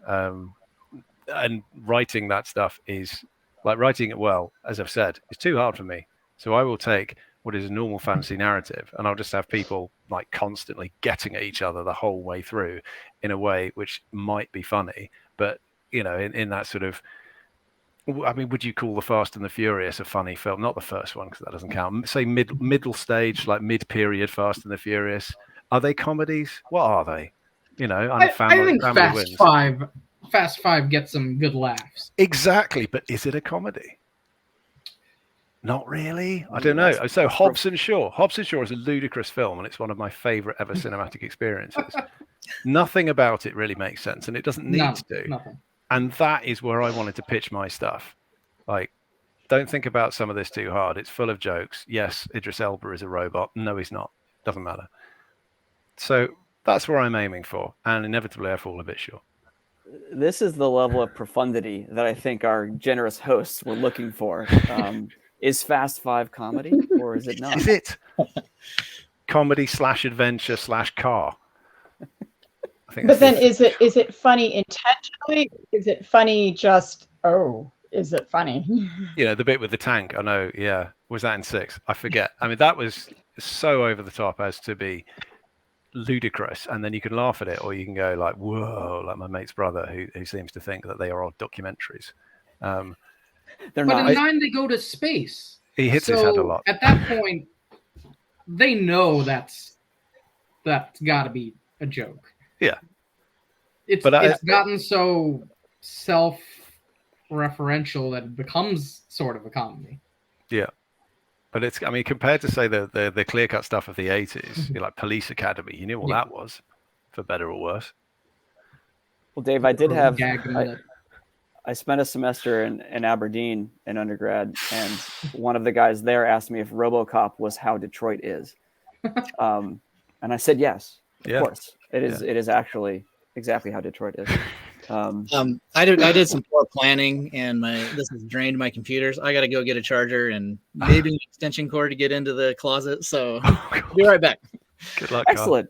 And writing that stuff is like writing it well, as I've said, it's too hard for me. So I will take what is a normal fantasy narrative and I'll just have people like constantly getting at each other the whole way through in a way which might be funny, but in that sort of, I mean, would you call The Fast and the Furious a funny film? Not the first one, because that doesn't count. Say middle stage, like mid-period Fast and the Furious. Are they comedies? What are they? I think Fast Five gets some good laughs. Exactly, but is it a comedy? Not really. I don't know. So Hobbs and Shaw. Hobbs and Shaw is a ludicrous film, and it's one of my favorite ever cinematic experiences. Nothing about it really makes sense, and it doesn't need to. Nothing. And that is where I wanted to pitch my stuff. Like, don't think about some of this too hard. It's full of jokes. Yes, Idris Elba is a robot. No, he's not. Doesn't matter. So that's where I'm aiming for, and inevitably I fall a bit short. This is the level of profundity that I think our generous hosts were looking for. Is Fast Five comedy or is it not? Is it comedy / adventure / car? But then is it funny intentionally? Is it funny just, is it funny? The bit with the tank, I know, yeah. Was that in 6? I forget. I mean, that was so over the top as to be ludicrous, and then you can laugh at it or you can go like, whoa, like my mate's brother who seems to think that they are all documentaries. They're not. In 9 they go to space. He hits his head a lot. At that point, they know that's got to be a joke. Yeah. It's gotten so self-referential that it becomes sort of a comedy. Yeah. But it's, I mean, compared to, say, the clear-cut stuff of the 80s, like Police Academy, you knew what that was, for better or worse. Well, Dave, I did have... Gag and lip. I spent a semester in Aberdeen in undergrad, and one of the guys there asked me if RoboCop was how Detroit is. And I said, yes, of course. It is. It is actually exactly how Detroit is. I did some poor planning, and this has drained my computers. I got to go get a charger and maybe an extension cord to get into the closet. So I'll be right back. Good luck. Excellent.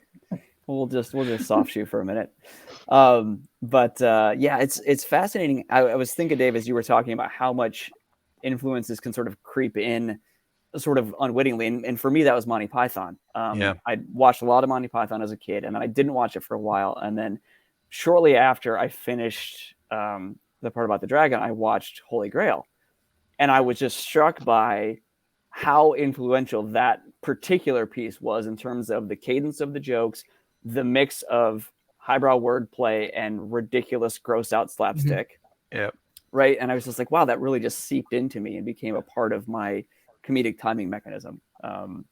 We'll just soft shoe for a minute. Yeah, it's fascinating. I was thinking, Dave, as you were talking about how much influences can sort of creep in sort of unwittingly. And for me, that was Monty Python. I watched a lot of Monty Python as a kid, and then I didn't watch it for a while. And then shortly after I finished the part about the dragon, I watched Holy Grail. And I was just struck by how influential that particular piece was in terms of the cadence of the jokes, the mix of highbrow wordplay and ridiculous gross out slapstick. Yeah. Right. And I was just like, wow, that really just seeped into me and became a part of my comedic timing mechanism,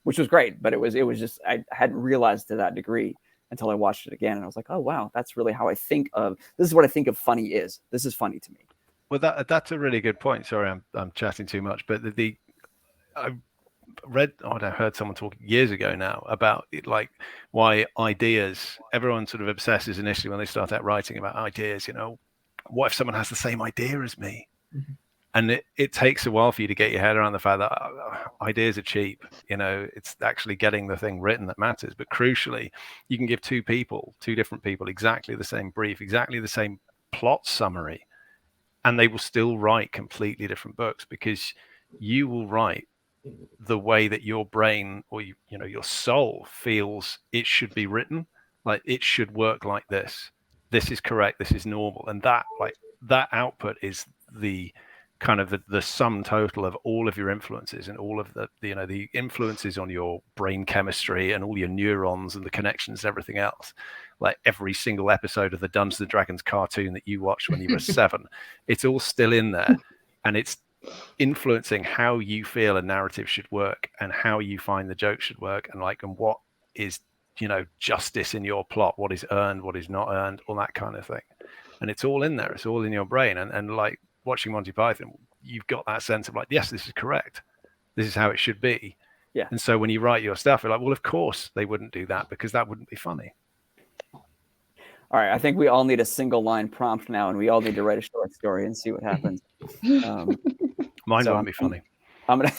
which was great. But it was just, I hadn't realized to that degree until I watched it again. And I was like, oh, wow, that's really how I think of, this is what I think of funny is. This is funny to me. Well, that's a really good point. Sorry, I'm chatting too much, but I heard someone talk years ago now about it, like why ideas, everyone sort of obsesses initially when they start out writing about ideas, what if someone has the same idea as me? Mm-hmm. And it takes a while for you to get your head around the fact that ideas are cheap. It's actually getting the thing written that matters. But crucially, you can give two different people, exactly the same brief, exactly the same plot summary, and they will still write completely different books, because you will write the way that your brain or your soul feels it should be written. Like, it should work like this. This is correct. This is normal. And that output is the kind of the sum total of all of your influences and all of the influences on your brain chemistry and all your neurons and the connections, everything else. Like every single episode of the Dungeons and Dragons cartoon that you watched when you were 7, it's all still in there, and it's influencing how you feel a narrative should work and how you find the joke should work, and what is justice in your plot, what is earned, what is not earned, all that kind of thing. And it's all in there, it's all in your brain. And like watching Monty Python, you've got that sense of like, yes, this is correct, this is how it should be. Yeah. And so when you write your stuff, you're like, well, of course they wouldn't do that, because that wouldn't be funny. All right, I think we all need a single line prompt now, and we all need to write a short story and see what happens. Mine won't be funny. I'm gonna.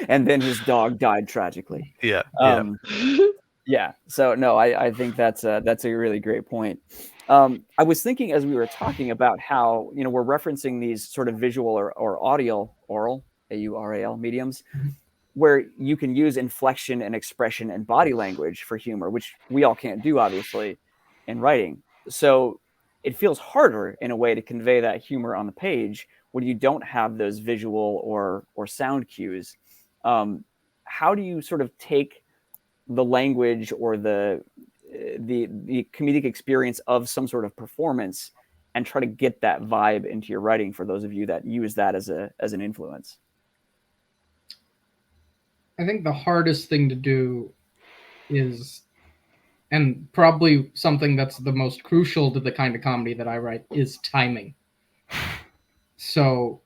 And then his dog died tragically. Yeah. Yeah. So no, I think that's a really great point. I was thinking as we were talking about how we're referencing these sort of visual or audio oral AURAL mediums, where you can use inflection and expression and body language for humor, which we all can't do obviously in writing. So it feels harder in a way to convey that humor on the page when you don't have those visual or sound cues. How do you sort of take the language or the comedic experience of some sort of performance and try to get that vibe into your writing for those of you that use that as an influence? I think the hardest thing to do is, and probably something that's the most crucial to the kind of comedy that I write, is timing. So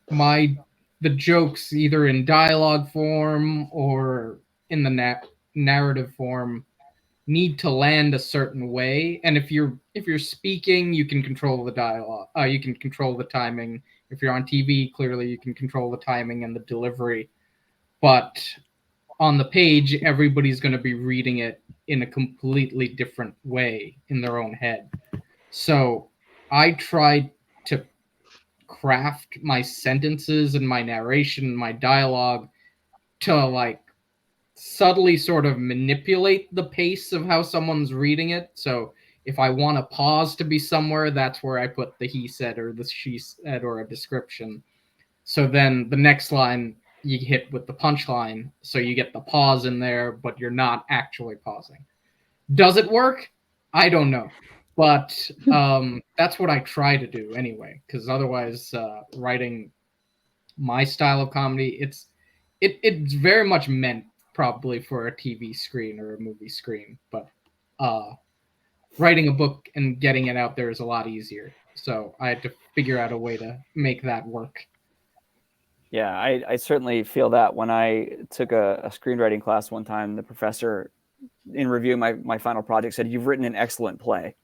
the jokes, either in dialogue form or in the narrative form, need to land a certain way. And if you're speaking, you can control the dialogue. You can control the timing. If you're on TV, clearly you can control the timing and the delivery. But on the page, everybody's going to be reading it in a completely different way in their own head. So I try to craft my sentences and my narration, my dialogue, to subtly sort of manipulate the pace of how someone's reading it. So if I want a pause to be somewhere, that's where I put the he said or the she said or a description. So then the next line you hit with the punchline, so you get the pause in there, but you're not actually pausing. Does it work? I don't know. But that's what I try to do anyway, because otherwise, writing my style of comedy, it's very much meant probably for a TV screen or a movie screen, but writing a book and getting it out there is a lot easier. So I had to figure out a way to make that work. Yeah, I certainly feel that. When I took a screenwriting class one time, the professor, in reviewing my final project, said, "You've written an excellent play."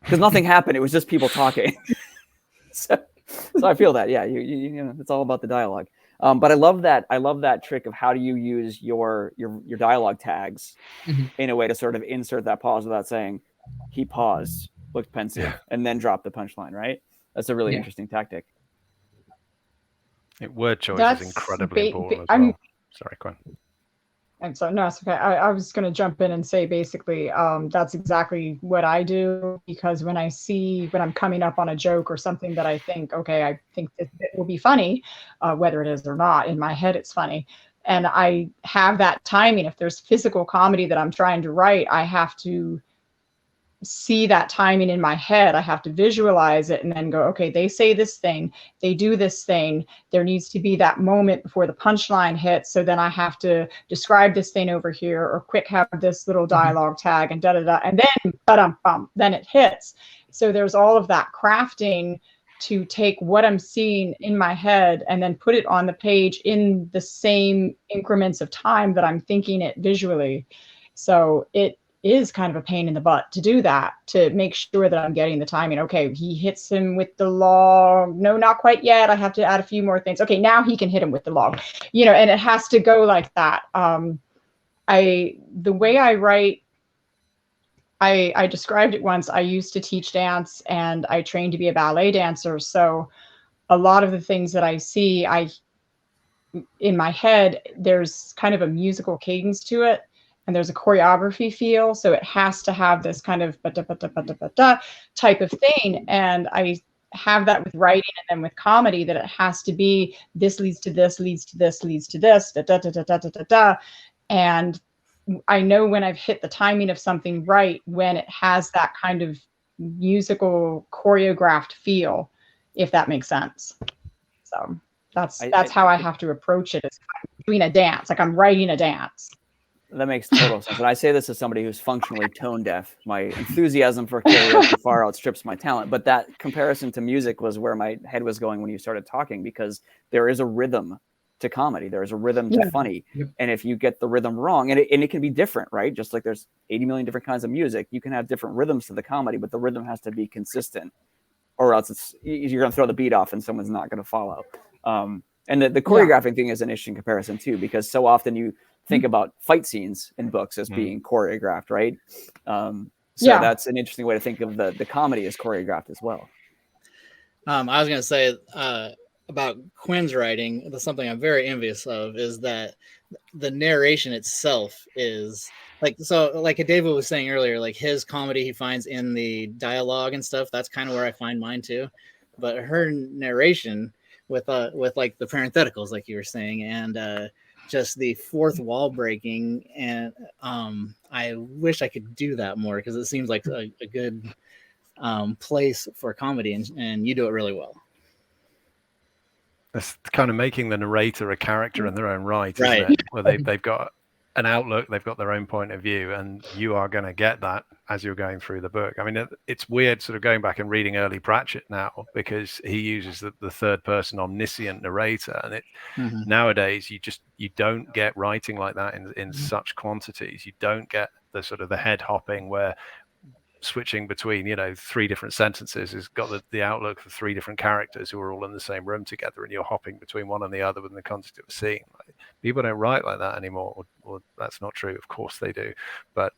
Because nothing happened. It was just people talking. so I feel that. Yeah, you know, it's all about the dialogue. But I love that trick of how do you use your dialogue tags in a way to sort of insert that pause without saying, "He paused, looked pensive, and then dropped the punchline." Right? That's a really interesting tactic. Word choice is incredibly important as well. Sorry, Gwen. And so, no, it's okay. I was going to jump in and say, basically, that's exactly what I do, because when I'm coming up on a joke or something that I think, okay, I think it will be funny, whether it is or not, in my head it's funny. And I have that timing. If there's physical comedy that I'm trying to write, I have to see that timing in my head. I have to visualize it and then go, okay, they say this thing, they do this thing, there needs to be that moment before the punchline hits, so then I have to describe this thing over here, or quick have this little dialogue tag, and and then ba-dum-bum, then it hits. So there's all of that crafting to take what I'm seeing in my head and then put it on the page in the same increments of time that I'm thinking it visually. So it is kind of a pain in the butt to do that, to make sure that I'm getting the timing. Okay, he hits him with the log. No, not quite yet. I have to add a few more things. Okay, now he can hit him with the log. You know, and it has to go like that. The way I write, I described it once. I used to teach dance and I trained to be a ballet dancer. So a lot of the things that I see, in my head, there's kind of a musical cadence to it. And there's a choreography feel, so it has to have this kind of type of thing. And I have that with writing, and then with comedy, that it has to be this leads to this, leads to this, leads to this, And I know when I've hit the timing of something right, when it has that kind of musical choreographed feel, if that makes sense. So that's how I have to approach it. It's like I'm doing a dance, like I'm writing a dance. That makes total sense. And I say this as somebody who's functionally tone deaf. My enthusiasm for karaoke far outstrips my talent. But that comparison to music was where my head was going when you started talking, because there is a rhythm to comedy. There is a rhythm to funny. And if you get the rhythm wrong, and it can be different, right? Just like there's 80 million different kinds of music, you can have different rhythms to the comedy, but the rhythm has to be consistent, or else you're going to throw the beat off and someone's not going to follow. And the choreographing thing is an interesting comparison too, because so often you think about fight scenes in books as being choreographed, right? So that's an interesting way to think of the comedy as choreographed as well. I was going to say about Quinn's writing, that's something I'm very envious of, is that the narration itself is like David was saying earlier, like his comedy he finds in the dialogue and stuff. That's kind of where I find mine too. But her narration with like the parentheticals, like you were saying, and just the fourth wall breaking, and I wish I could do that more, because it seems like a good place for comedy, and you do it really well. That's kind of making the narrator a character in their own right, isn't it? Where they've got an outlook, they've got their own point of view, and you are going to get that as you're going through the book. I mean, it's weird sort of going back and reading early Pratchett now, because he uses the third person omniscient narrator, and nowadays you don't get writing like that in such quantities. You don't get the sort of the head hopping where switching between, you know, three different sentences has got the outlook for three different characters who are all in the same room together, and you're hopping between one and the other within the context of a scene. Like, people don't write like that anymore, or that's not true. Of course they do, but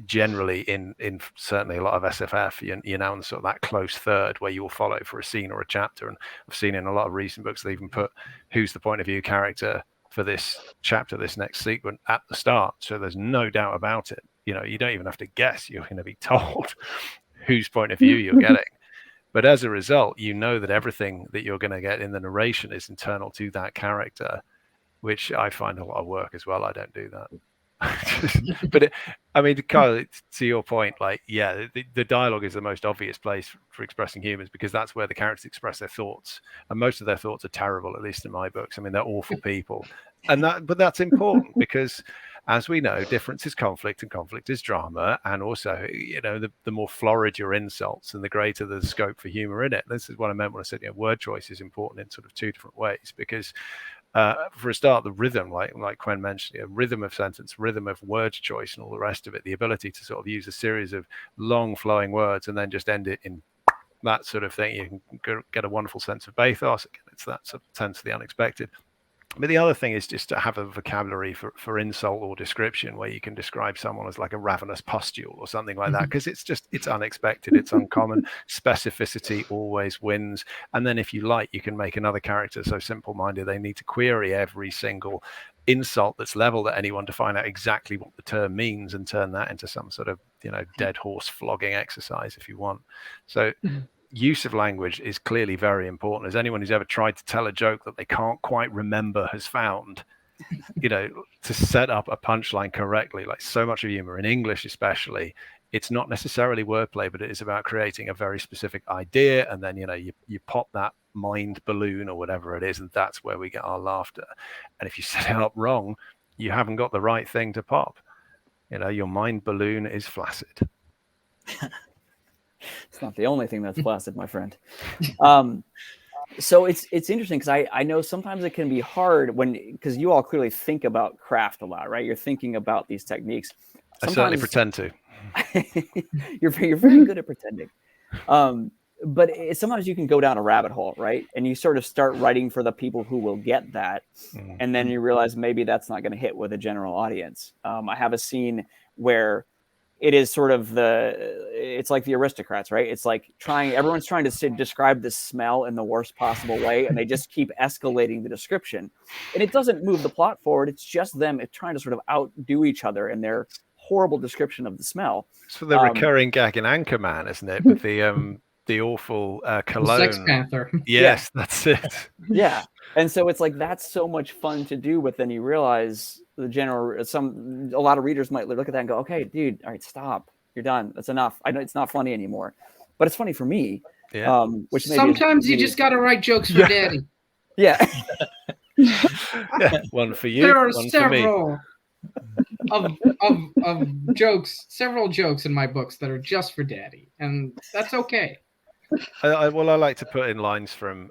generally in certainly a lot of SFF, you're now in sort of that close third where you will follow for a scene or a chapter. And I've seen in a lot of recent books they even put who's the point of view character for this chapter, this next sequence, at the start, so there's no doubt about it. You know, you don't even have to guess, you're going to be told whose point of view you're getting. But as a result, you know that everything that you're going to get in the narration is internal to that character, which I find a lot of work as well. I don't do that. But I mean, Kyle, to your point, like, yeah, the dialogue is the most obvious place for expressing humans, because that's where the characters express their thoughts, and most of their thoughts are terrible, at least in my books. I mean, they're awful people, but that's important because, as we know, difference is conflict and conflict is drama, and also, you know, the more florid your insults and the greater the scope for humor in it. This is what I meant when I said, you know, word choice is important in sort of two different ways, because for a start, the rhythm, like Quen mentioned, rhythm of sentence, rhythm of word choice, and all the rest of it, the ability to sort of use a series of long flowing words and then just end it in that sort of thing. You can get a wonderful sense of bathos. Again, it's that sort of sense of the unexpected. But the other thing is just to have a vocabulary for insult or description, where you can describe someone as like a ravenous pustule or something like that, because it's unexpected, it's uncommon. Specificity always wins. And then if you like, you can make another character so simple-minded they need to query every single insult that's leveled at anyone to find out exactly what the term means, and turn that into some sort of, you know, dead horse flogging exercise if you want. So use of language is clearly very important. As anyone who's ever tried to tell a joke that they can't quite remember has found, you know, to set up a punchline correctly, like so much of humor in English especially, it's not necessarily wordplay, but it is about creating a very specific idea, and then, you know, you pop that mind balloon or whatever it is, and that's where we get our laughter. And if you set it up wrong, you haven't got the right thing to pop. You know, your mind balloon is flaccid. It's not the only thing that's flaccid, my friend. So it's interesting, because I know sometimes it can be hard because you all clearly think about craft a lot, right? You're thinking about these techniques. Sometimes, I certainly pretend to. You're very good at pretending. But sometimes you can go down a rabbit hole, right? And you sort of start writing for the people who will get that. And then you realize maybe that's not going to hit with a general audience. I have a scene where it is sort of it's like the Aristocrats, right? It's like everyone's trying to describe the smell in the worst possible way, and they just keep escalating the description. And it doesn't move the plot forward. It's just them trying to sort of outdo each other in their horrible description of the smell. It's for the recurring gag in Anchorman, isn't it? With the awful cologne. Sex Panther. Yes, yeah. That's it. Yeah. And so it's like, that's so much fun to do, but then you realize a lot of readers might look at that and go, okay, dude, all right, stop. You're done. That's enough. I know it's not funny anymore, but it's funny for me. Yeah. Which sometimes you just got to write jokes for daddy. Yeah. Yeah. One for you. There are one several of jokes, several jokes in my books that are just for daddy, and that's okay. I like to put in lines from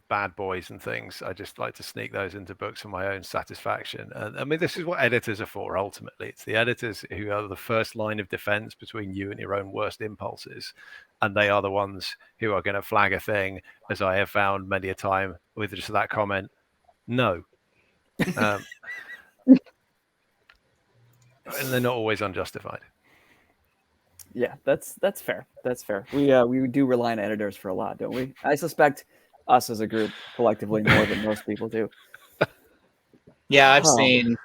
Bad Boys and things. I just like to sneak those into books for my own satisfaction. And I mean, this is what editors are for, ultimately. It's the editors who are the first line of defense between you and your own worst impulses. And they are the ones who are going to flag a thing, as I have found many a time, with just that comment, no. And they're not always unjustified. Yeah, that's fair. That's fair. We do rely on editors for a lot, don't we? I suspect us as a group collectively more than most people do. Yeah, I've seen.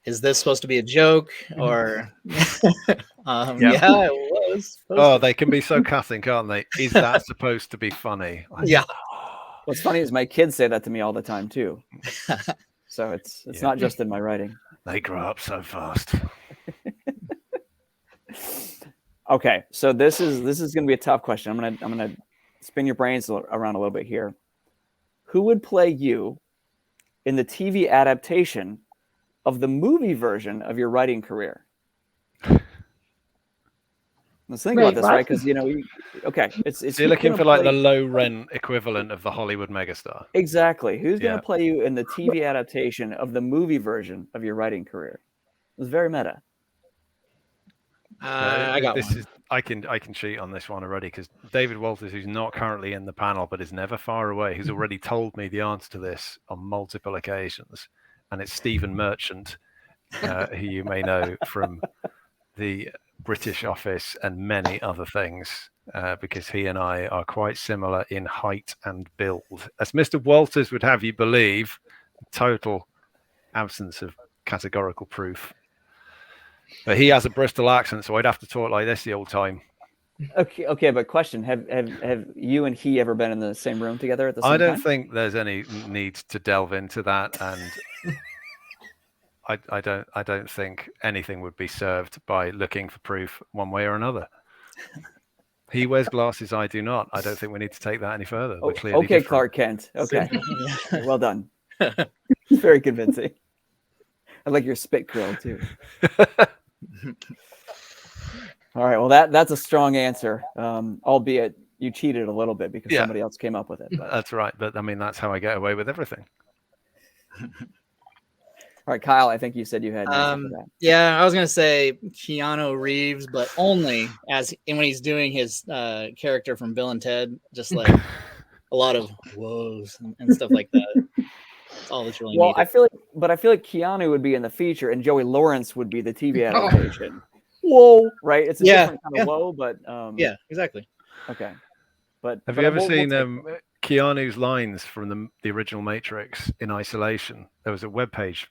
Is this supposed to be a joke? Or yeah, it was. They can be so cutting, can't they? Is that supposed to be funny? Yeah. What's funny is my kids say that to me all the time too. So it's not just in my writing. They grow up so fast. Okay, so this is going to be a tough question. I'm gonna spin your brains around a little bit here. Who would play you in the TV adaptation of the movie version of your writing career? Let's think about this, right? Because it's you're looking for like the low rent equivalent of the Hollywood megastar. Exactly. Who's going to play you in the TV adaptation of the movie version of your writing career? It was very meta. I got one. I can cheat on this one already, because David Walters, who's not currently in the panel but is never far away, who's already told me the answer to this on multiple occasions, and it's Stephen Merchant, who you may know from the British Office and many other things, because he and I are quite similar in height and build, as Mr. Walters would have you believe. Total absence of categorical proof. But he has a Bristol accent, so I'd have to talk like this the old time. Okay, but question: Have you and he ever been in the same room together at the same time? I don't think there's any need to delve into that, and I don't think anything would be served by looking for proof one way or another. He wears glasses, I do not. I don't think we need to take that any further. We're clearly okay, different. Clark Kent. Okay, Yeah. well done. Very convincing. I like your spit curl too. All right, well that's a strong answer, albeit you cheated a little bit because somebody else came up with it. But. That's right, but I mean that's how I get away with everything. All right, Kyle, I think you said you had an answer for that. Yeah, I was gonna say Keanu Reeves, but only when he's doing his character from Bill and Ted, just like a lot of whoas and stuff like that. That's all that's really needed. I feel like Keanu would be in the feature and Joey Lawrence would be the TV adaptation. Whoa, right? It's a different kind of whoa, but yeah, exactly. Okay, but have you ever seen Keanu's lines from the original Matrix in isolation? There was a webpage,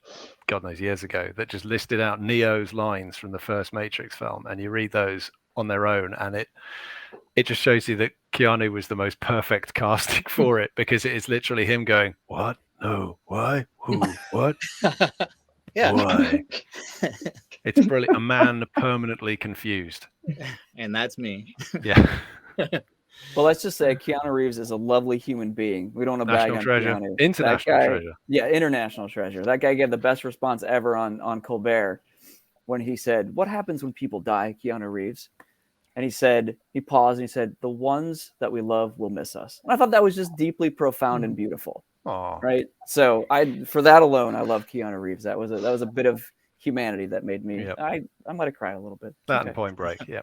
God knows, years ago, that just listed out Neo's lines from the first Matrix film, and you read those on their own, and it just shows you that Keanu was the most perfect casting for it, because it is literally him going, "What? No, why? Who? What? Yeah. Why?" It's brilliant. A man permanently confused. And that's me. Yeah. Well, let's just say Keanu Reeves is a lovely human being. We don't want to bag on treasure. Keanu. International treasure. Yeah, international treasure. That guy gave the best response ever on Colbert when he said, "What happens when people die, Keanu Reeves?" And he paused and he said, "The ones that we love will miss us." And I thought that was just deeply profound and beautiful. Aww. Right? So for that alone, I love Keanu Reeves. That was a bit of humanity that made me, I might have cried a little bit. That and Point Break, yeah.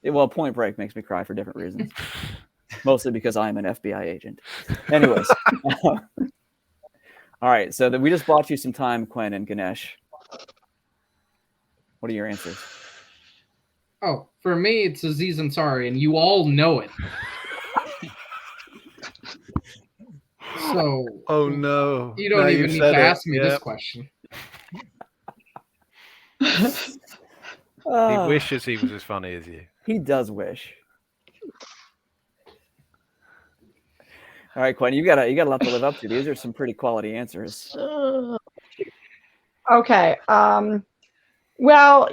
Well, Point Break makes me cry for different reasons. Mostly because I'm an FBI agent. Anyways. All right. So we just bought you some time, Quinn and Ganesh. What are your answers? Oh, for me, it's Aziz Ansari, and you all know it. So. Oh, no. You don't even need to ask me this question. He wishes he was as funny as you. He does wish. All right, Quinn, you got a lot to live up to. These are some pretty quality answers. Okay. Well,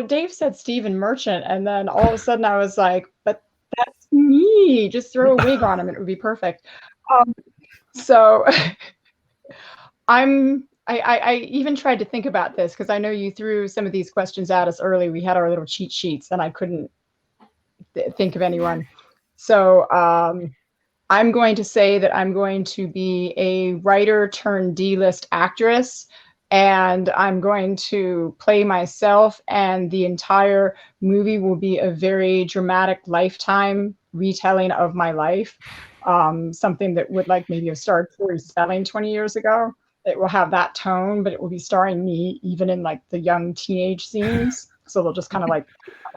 Dave said Stephen Merchant, and then all of a sudden I was like, but that's me. Just throw a wig on him. It would be perfect. So I even tried to think about this because I know you threw some of these questions at us early. We had our little cheat sheets and I couldn't think of anyone. So I'm going to say that I'm going to be a writer turned D-list actress, and I'm going to play myself, and the entire movie will be a very dramatic lifetime retelling of my life. Something that would maybe have starred Tori Spelling 20 years ago. It will have that tone, but it will be starring me even in the young teenage scenes. So they'll just kind of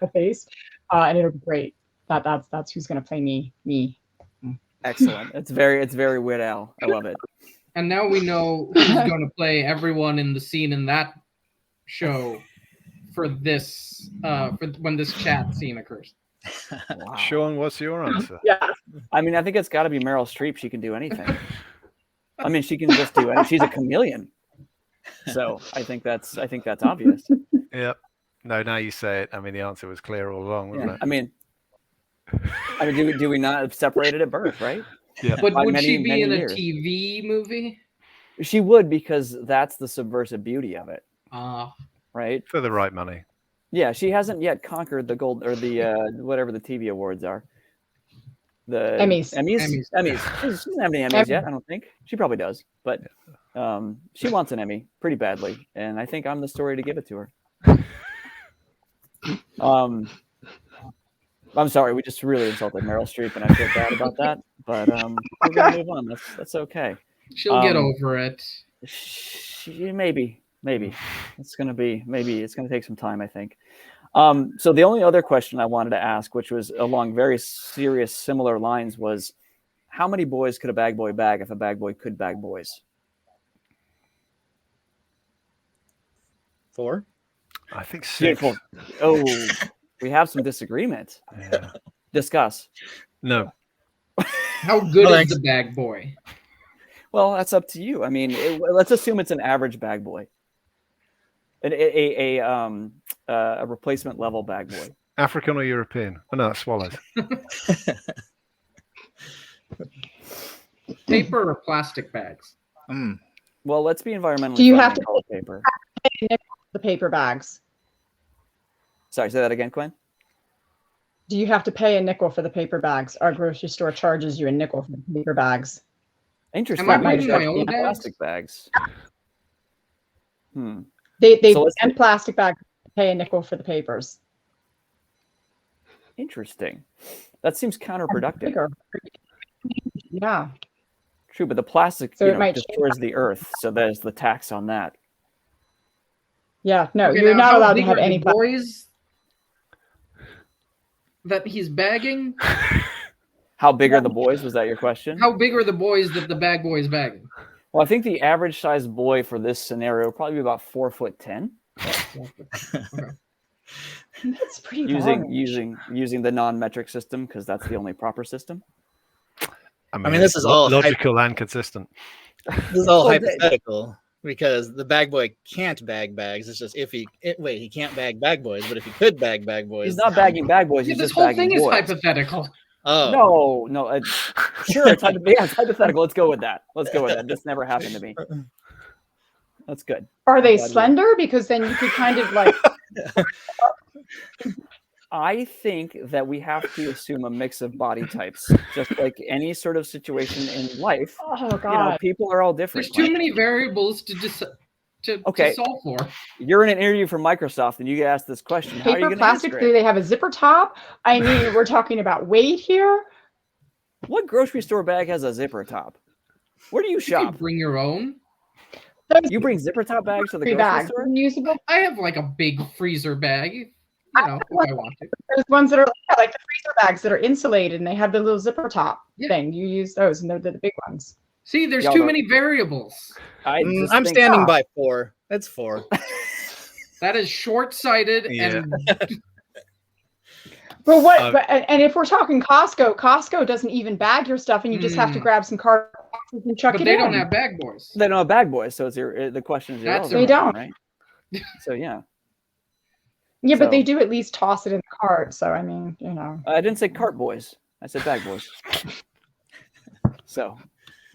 the face, and it'll be great. That's who's going to play me. Excellent. It's very Weird Al. I love it. And now we know who's going to play everyone in the scene in that show for this for when this chat scene occurs. Wow. Sean, what's your answer? Yeah. I mean, I think it's got to be Meryl Streep. She can do anything. I mean, she can just do anything. She's a chameleon. So I think that's obvious. Yep. No, now you say it. I mean, the answer was clear all along, wasn't it? I mean, do we not have separated at birth, right? Yeah. But would she be in a years. TV movie? She would, because that's the subversive beauty of it. Right? For the right money. Yeah, she hasn't yet conquered the gold or the whatever the TV awards are. The Emmys. She doesn't have any Emmys yet, I don't think. She probably does, but she wants an Emmy pretty badly, and I think I'm the story to give it to her. I'm sorry, we just really insulted Meryl Streep, and I feel bad about that. But we're gonna move on. That's okay. She'll get over it. Maybe. It's gonna take some time, I think. So the only other question I wanted to ask, which was along very serious, similar lines, was how many boys could a bag boy bag if a bag boy could bag boys? 4. I think 6. Beautiful. Oh, we have some disagreement. Yeah. Discuss. No. How good is the bag boy? Well, that's up to you. I mean, let's assume it's an average bag boy. A replacement level bag boy. African or European? Oh no, that's swallows. Paper or plastic bags? Well, let's be environmentally Do you friendly have and to call it paper. pay the paper bags? Sorry, say that again, Quinn. Do you have to pay a nickel for the paper bags? Our grocery store charges you a nickel for the paper bags. Interesting. Am I might bringing my affect own the bags? Plastic bags. They So let's banned plastic bags, pay a nickel for the papers. Interesting. That seems counterproductive. Bigger. Yeah. True, but the plastic So it might destroys the earth, so there's the tax on that. Yeah. No, Okay, you're now, not how allowed to big have are any the plastic. boys that he's bagging? How big are the boys? Was that your question? How big are the boys that the bag boy is bagging? Well, I think the average size boy for this scenario would probably be about 4'10". Okay. That's pretty using large. using the non-metric system, because that's the only proper system. I mean, this is all logical and consistent. This is all Well, hypothetical because the bag boy can't bag bags. It's just he can't bag bag boys, but if he could bag bag boys, He's not bagging bag boys. Yeah, He's this just whole bagging thing is boys. hypothetical. Oh, No, sure, it's hypothetical. Let's go with that. This never happened to me. That's good. Are they Glad we- slender? Because then you could kind of like. I think that we have to assume a mix of body types, just like any sort of situation in life. Oh God. People are all different. There's too many variables to Okay. solve for. You're in an interview for Microsoft, and you get asked this question. How are you Paper, going to plastic, answer do it? they have a zipper top? I mean, we're talking about weight here. What grocery store bag has a zipper top? Where do you You shop? can bring your own. You bring zipper top bags to the Three grocery bags, store? reusable. I have like a big freezer bag, if I want to. There's ones that are like the freezer bags that are insulated and they have the little zipper top Yeah. thing. You use those, and they're the big ones. See, there's Y'all too don't- many variables. I'm I'm standing by 4. That's 4. That is short-sighted Yeah. and But what? And if we're talking Costco doesn't even bag your stuff, and you just have to Mm. grab some cardboard boxes and chuck but it they in. don't have bag boys. They don't have bag boys, so the question is That's irrelevant, They don't. right? So yeah, Yeah, but So- they do at least toss it in the cart. So I mean, I didn't say cart boys. I said bag boys. So,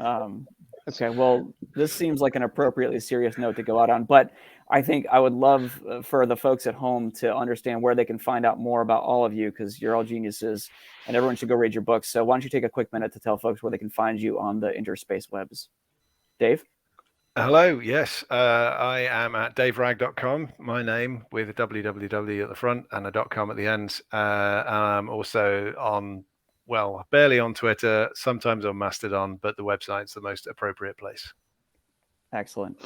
okay. Well, this seems like an appropriately serious note to go out on, but I think I would love for the folks at home to understand where they can find out more about all of you, because you're all geniuses and everyone should go read your books. So why don't you take a quick minute to tell folks where they can find you on the interspace webs? Dave? Hello, yes. I am at daveragg.com, my name with a www at the front and a .com at the end. I'm also on, well, barely on Twitter, sometimes on Mastodon, but the website's the most appropriate place. Excellent.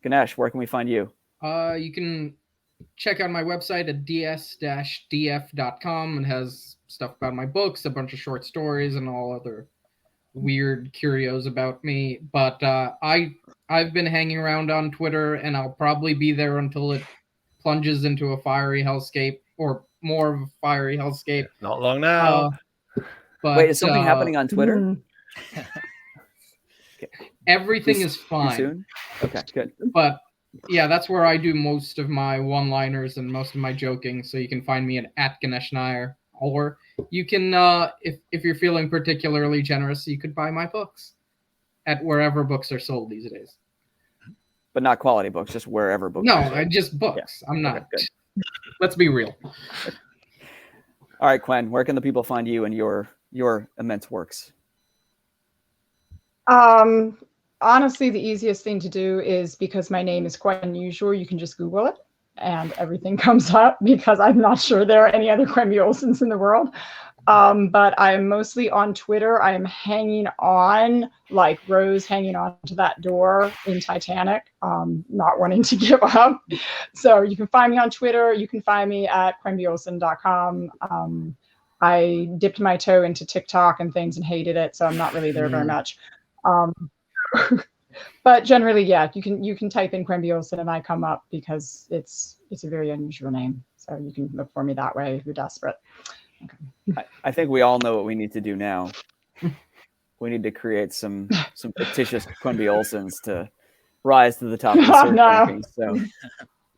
Ganesh, where can we find you? You can check out my website at ds-df.com. It has stuff about my books, a bunch of short stories, and all other weird curios about me. But I've been hanging around on Twitter, and I'll probably be there until it plunges into a fiery hellscape, or more of a fiery hellscape. Not long now. But Wait, is something happening on Twitter? mm, Everything is Too fine. soon? Okay, good. But yeah, that's where I do most of my one-liners and most of my joking. So you can find me at Ganesh Nair, or you can, if you're feeling particularly generous, you could buy my books at wherever books are sold these days. But not quality books, just wherever books. No, are sold. just books. I'm not. Okay, good. Let's be real. All right, Quen, where can the people find you and your immense works? Honestly, the easiest thing to do is, because my name is quite unusual, you can just Google it and everything comes up, because I'm not sure there are any other Quenby Olsons in the world. But I'm mostly on Twitter. I'm hanging on, like Rose hanging on to that door in Titanic, not wanting to give up. So you can find me on Twitter. You can find me at quenbyolson.com. I dipped my toe into TikTok and things and hated it, so I'm not really there very much. But generally, yeah, you can type in Quenby Olson and I come up, because it's a very unusual name. So you can look for me that way if you're desperate. Okay. I think we all know what we need to do now. We need to create some fictitious Quenby Olsons to rise to the top of the search rankings. So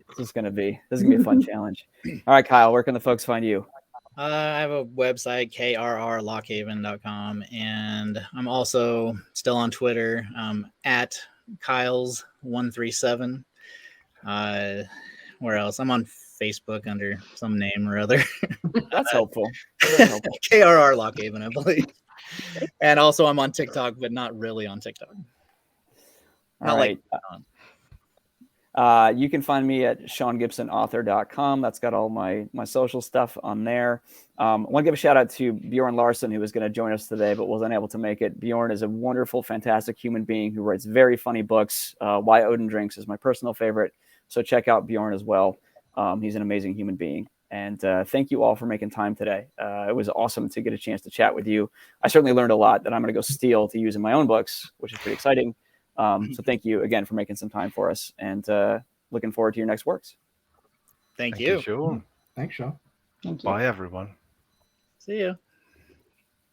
This is gonna be a fun challenge. All right, Kyle, where can the folks find you? I have a website, K.R.R. Lockhaven.com, and I'm also still on Twitter at Kyles137. Where else? I'm on Facebook under some name or other. That's helpful. That's helpful. K.R.R. Lockhaven, I believe. And also I'm on TikTok, but not really on TikTok. All right. You can find me at SeanGibsonAuthor.com. That's got all my social stuff on there. I want to give a shout out to Bjørn Larssen, who was going to join us today, but was unable to make it. Bjørn is a wonderful, fantastic human being who writes very funny books. Why Odin Drinks is my personal favorite. So check out Bjørn as well. He's an amazing human being. And thank you all for making time today. It was awesome to get a chance to chat with you. I certainly learned a lot that I'm going to go steal to use in my own books, which is pretty exciting. So thank you again for making some time for us, and looking forward to your next works. Thank you. Sean. Thanks, Sean. Thank you. Bye, everyone. See you.